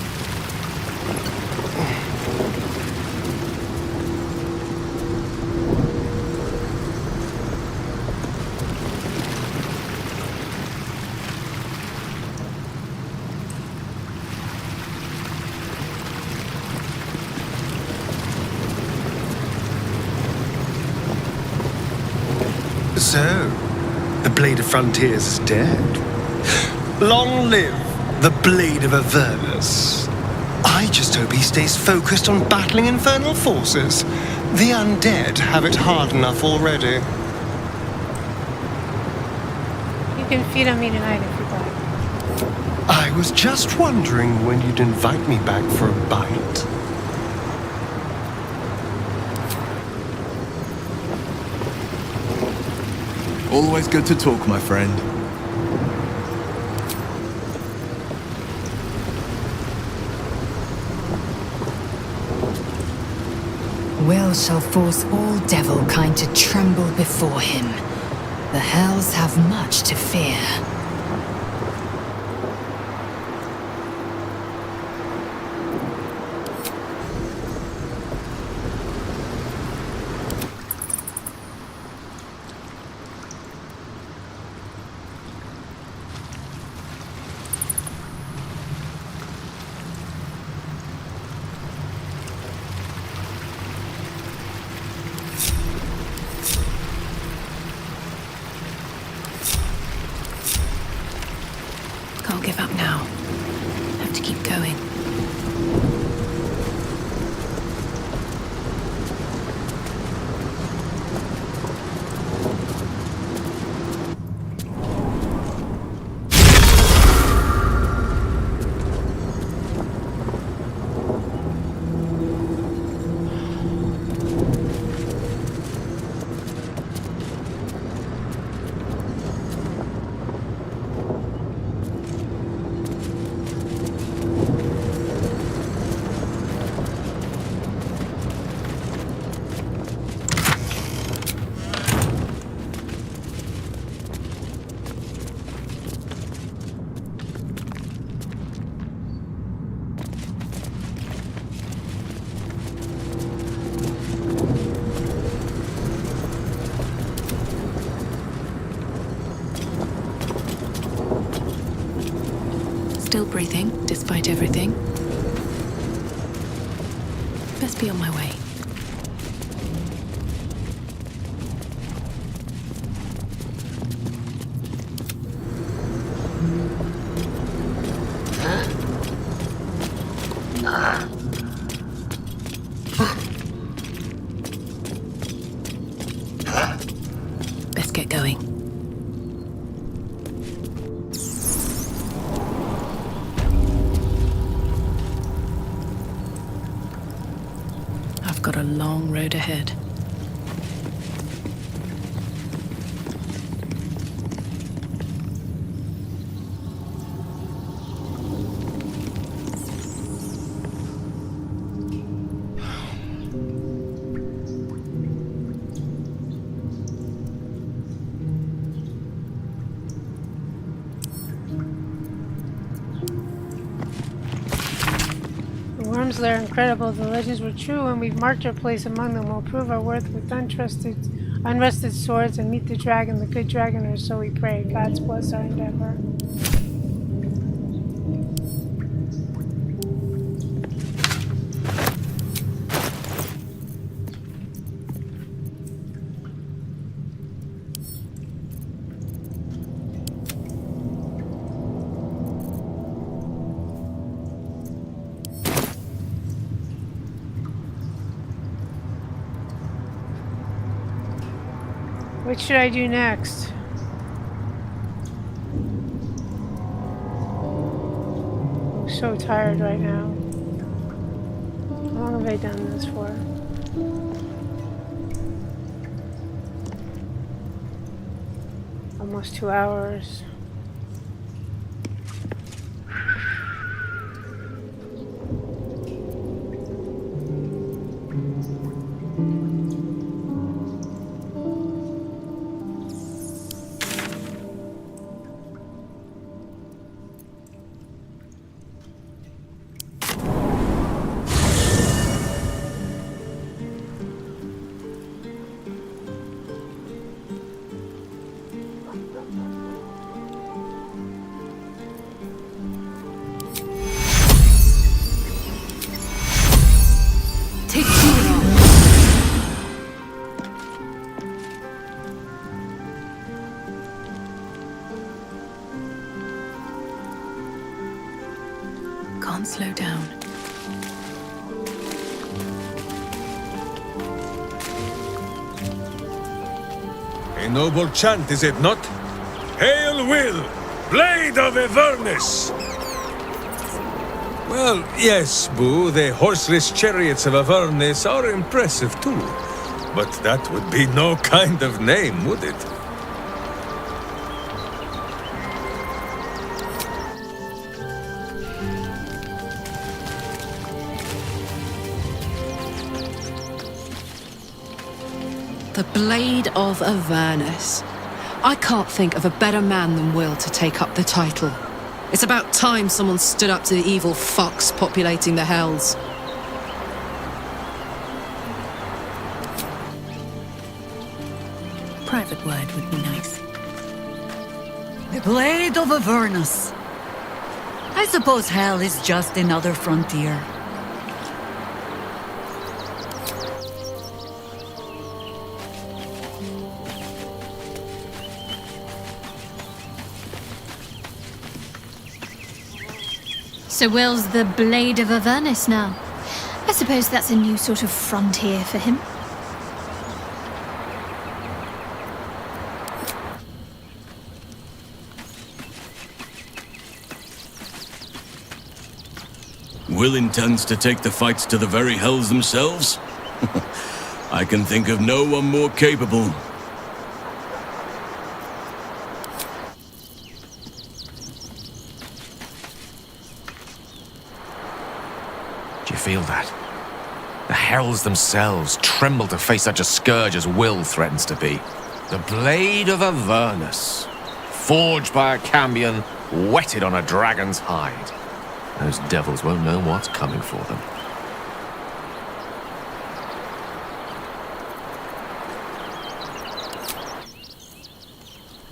So, the Blade of Frontiers is dead. Long live the Blade of Avernus. I just hope he stays focused on battling infernal forces. The undead have it hard enough already. can feed on me tonight if you'd like. I was just wondering when you'd invite me back for a bite. Always good to talk, my friend. Will shall force all devil kind to tremble before him. The hells have much to fear. Can't give up now. Have to keep going. Still breathing, despite everything. Best be on my way. Best get going. I've got a long road ahead. They're incredible. The legends were true, and we've marked our place among them. We'll prove our worth with unrusted swords and meet the dragon, the good dragon, or so we pray. God's bless our endeavor. What should I do next? I'm so tired right now. How long have I done this for? Almost 2 hours. Can't slow down. A noble chant, is it not? Hail Will, Blade of Avernus! Well, yes, Boo, the horseless chariots of Avernus are impressive too. But that would be no kind of name, would it? The Blade of Avernus. I can't think of a better man than Will to take up the title. It's about time someone stood up to the evil fucks populating the Hells. Private word would be nice. The Blade of Avernus. I suppose hell is just another frontier. So Will's the Blade of Avernus now. I suppose that's a new sort of frontier for him. Will intends to take the fights to the very hells themselves? I can think of no one more capable. Do you feel that? The hells themselves tremble to face such a scourge as Will threatens to be. The Blade of Avernus, forged by a cambion, whetted on a dragon's hide. Those devils won't know what's coming for them.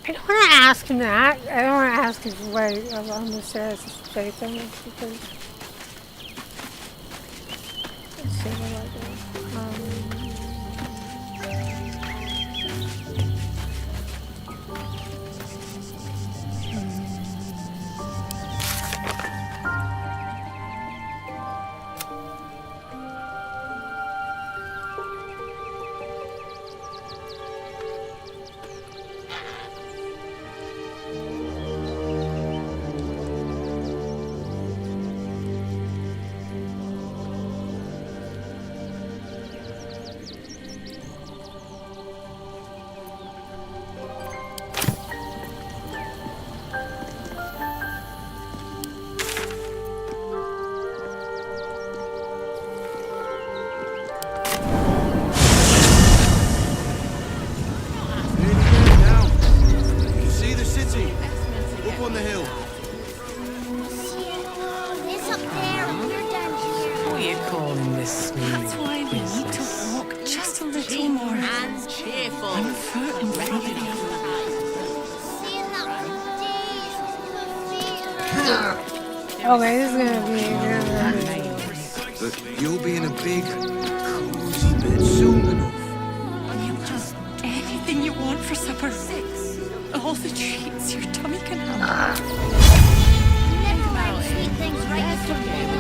I don't want to ask him that. I don't want to ask his way along the stairs his faith in it because... Let's see what I do. Okay, this is gonna be But you'll be in a big, cozy bed soon enough. You just anything you want for supper. 6. All the treats your tummy can have. Never mind sweet things right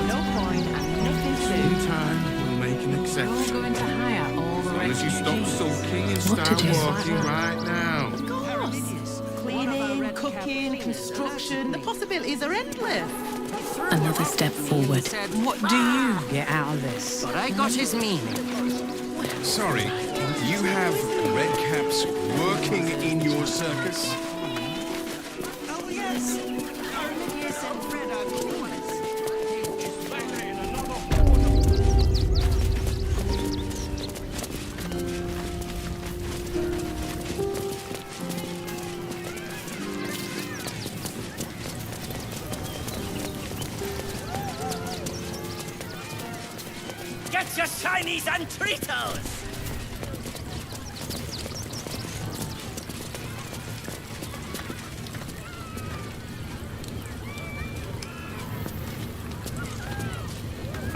No coin and nothing to do. Time we'll make an exception. You're going to hire all the As long as you stop sulking and What to start do? walking right now. Of course. Cleaning, cooking, construction, the possibilities are endless. Another step forward. What do you get out of this? But I got his meaning. Sorry, you have red caps working in your circus? Oh, yes. Carnivius and Fred are clueless. Get your shinies and Tritos!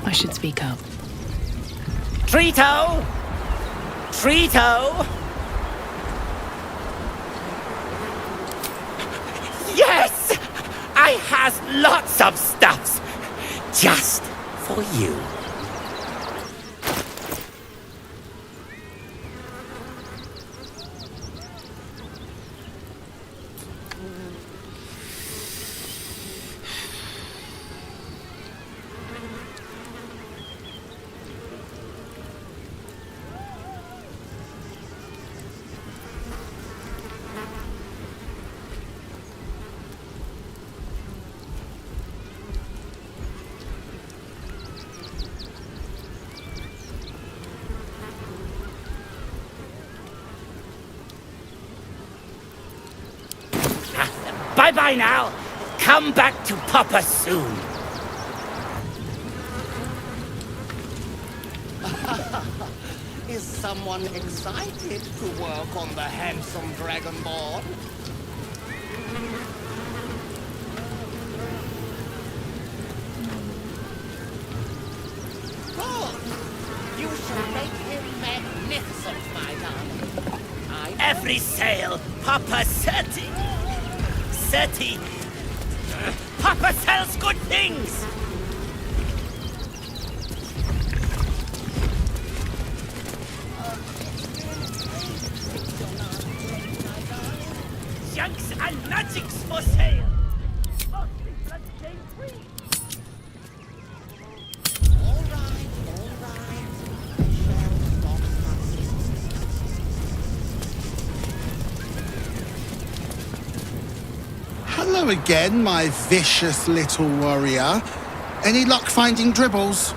I should speak up. Trito! Trito! Yes! I has lots of stuffs just for you. Bye-bye now. Come back to Papa soon. Is someone excited to work on the handsome Dragonborn? Good! You shall make him magnificent, my darling. Every sail, Papa Seti. Seti. Papa sells good things. Junks and magics for sale. Mostly bloodstained free. Hello again, my vicious little warrior. Any luck finding dribbles?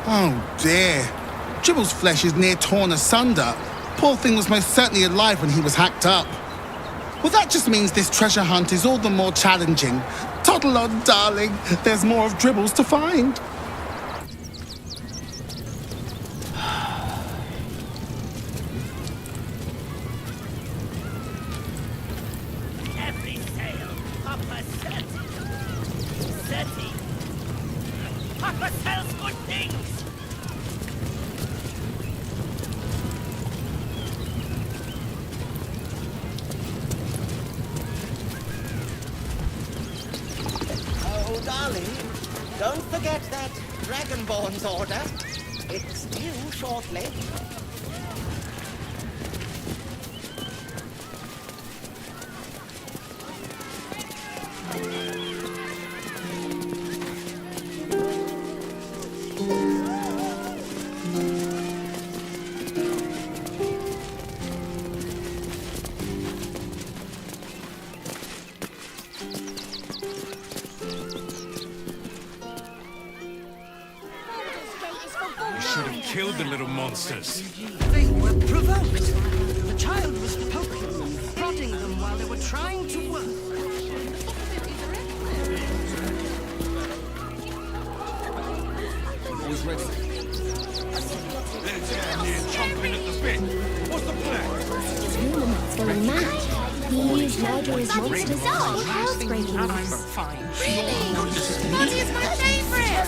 Oh dear. Dribble's flesh is near torn asunder. Poor thing was most certainly alive when he was hacked up. Well, that just means this treasure hunt is all the more challenging. Toddle on, darling. There's more of Dribbles to find. Every sail, Papa Seti. Seti. Papa sells good things. Oh, darling, don't forget that Dragonborn's order. It's due shortly. You should have killed the little monsters. They were provoked. The child was poking them, prodding them while they were trying to work. Always ready. They're down here chomping at the bit. What's the plan? Lunaman's going mad. He used murderous monsters as housebreaking us. Fine. Really? Mommy is my favorite!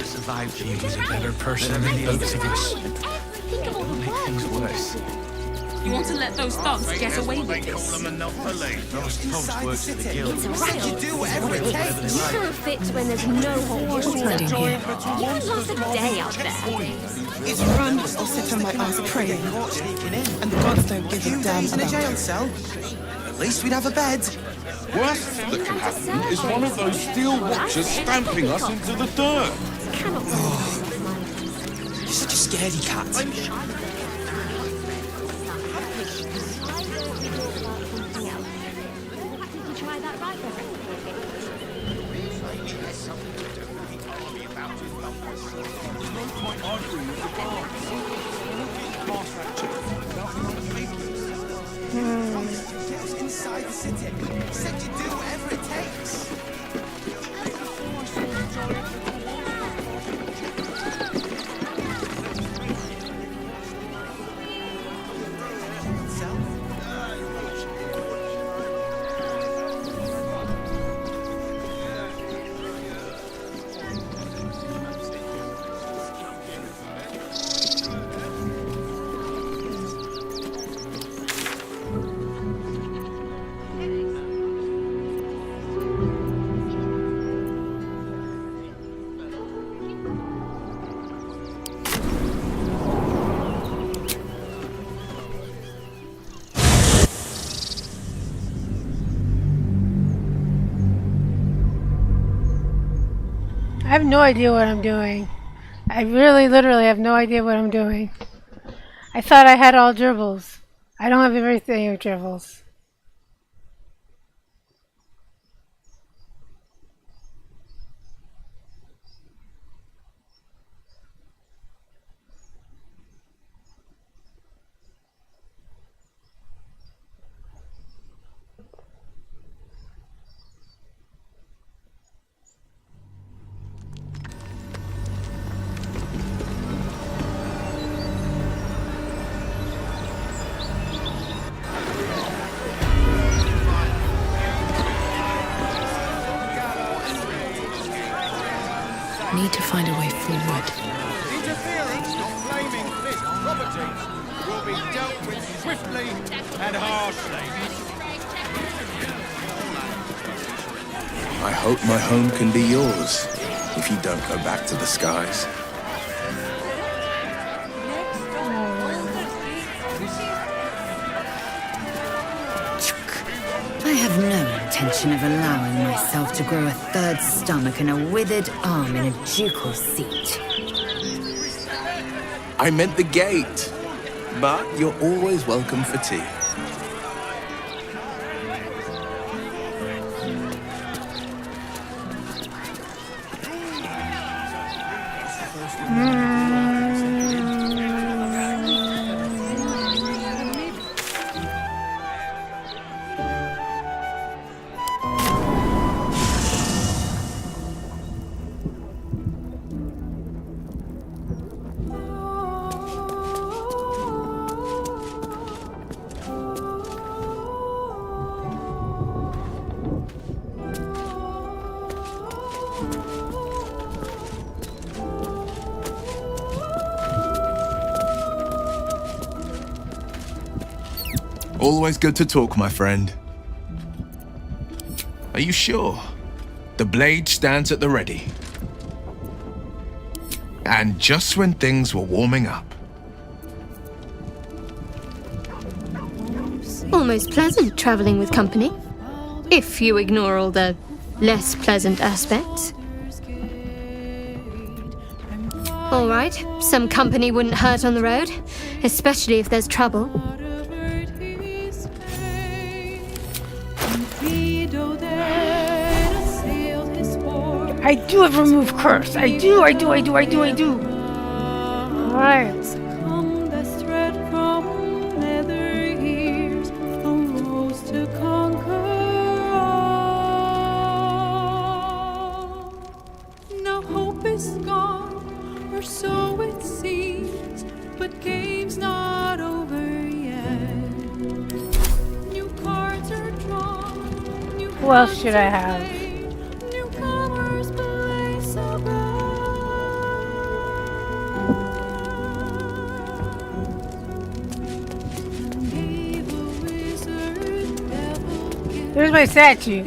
Survived. He was a better person than the both of us. Make things worse. You want to let those thugs get away with this? Those thugs work for the guild. You do whatever it takes. You throw a fit when there's no hot water. You can last a day out there. It's run or sit on my ass praying. And the gods don't give a damn about jail cell. At least we'd have a bed. Worst that can happen is one of those steel watchers stamping us into the dirt. You're such a scaredy cat. Inside the city. Said you do whatever it takes. I have no idea what I'm doing. I really, literally have no idea what I'm doing. I thought I had all dribbles. I don't have everything of dribbles. Interference not claiming this property will be dealt with swiftly and harshly. I hope my home can be yours if you don't go back to the skies. I have no intention of allowing myself to grow a third stomach and a withered arm in a ducal seat. I meant the gate, but you're always welcome for tea. Always good to talk, my friend. Are you sure? The blade stands at the ready. And just when things were warming up. Almost pleasant traveling with company, if you ignore all the less pleasant aspects. All right, some company wouldn't hurt on the road, especially if there's trouble. I do have remove curse. I do. Alright. Now hope is gone, or so it seems, but game's not over yet. New cards are drawn. Who else should I have? There's my statue.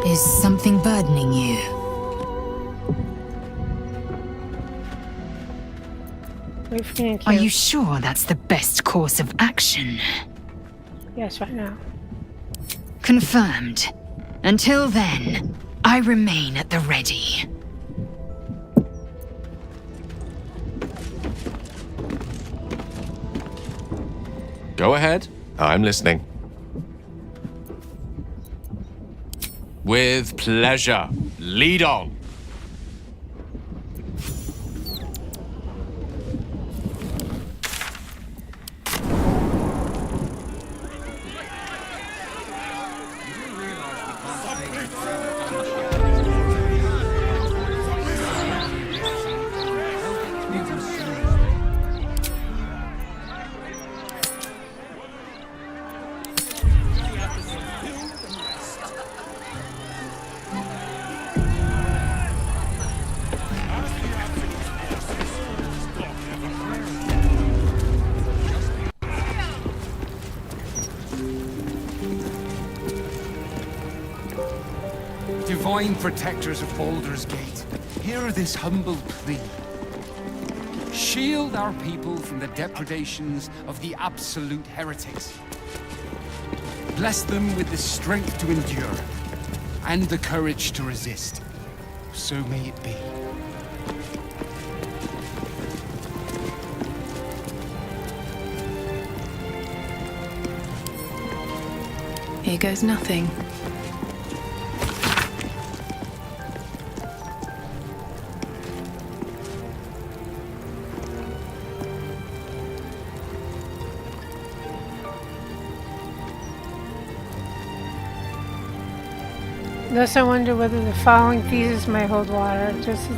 Is something burdening you? Are you sure that's the best course of action? Yes, right now. Confirmed. Until then, I remain at the ready. Go ahead. I'm listening. With pleasure. Lead on. Divine protectors of Baldur's Gate, hear this humble plea. Shield our people from the depredations of the absolute heretics. Bless them with the strength to endure and the courage to resist. So may it be. Here goes nothing. Thus I wonder whether the following thesis may hold water, just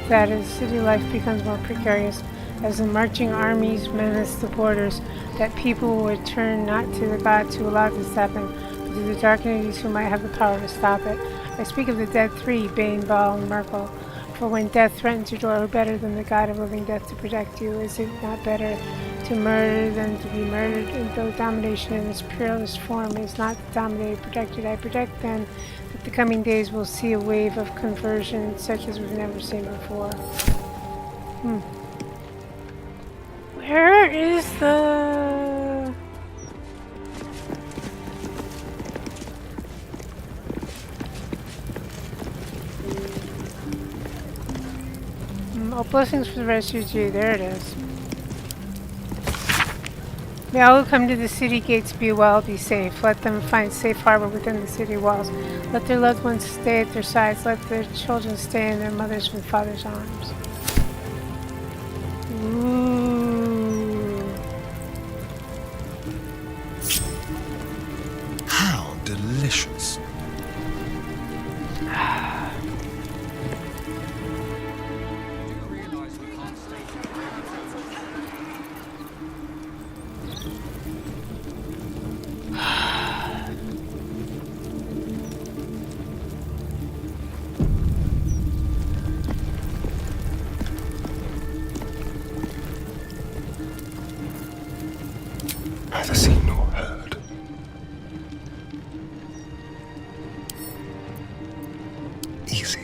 that as city life becomes more precarious, as the marching armies menace the borders, that people would turn not to the gods who allowed this to happen, but to the dark entities who might have the power to stop it. I speak of the dead three, Bane, Baal, and Merkel. For when death threatens your door, who better than the god of living death to protect you? Is it not better to murder than to be murdered? And though domination in its purest form is not dominated, protected, I predict then that the coming days will see a wave of conversion such as we've never seen before. Where is the... Oh, blessings for the refugee. There it is. May all who come to the city gates be well, be safe. Let them find safe harbor within the city walls. Let their loved ones stay at their sides. Let their children stay in their mothers' and fathers' arms. Ooh. How delicious. Neither seen nor heard. Easy.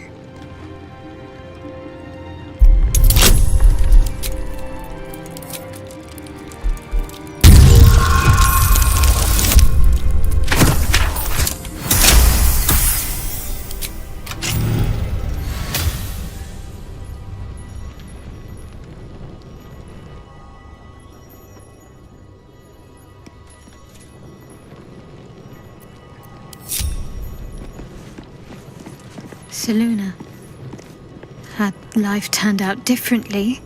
Selûne. Had life turned out differently,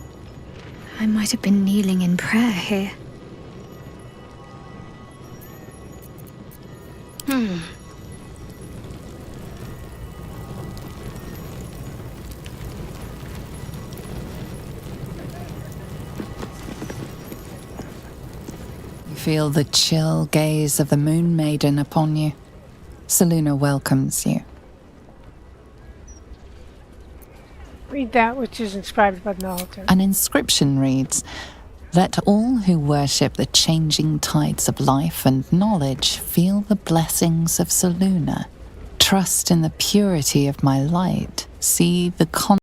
I might have been kneeling in prayer here. You feel the chill gaze of the Moon Maiden upon you. Selûne welcomes you. Read that which is inscribed above the altar. An inscription reads, "Let all who worship the changing tides of life and knowledge feel the blessings of Selûne. Trust in the purity of my light. See the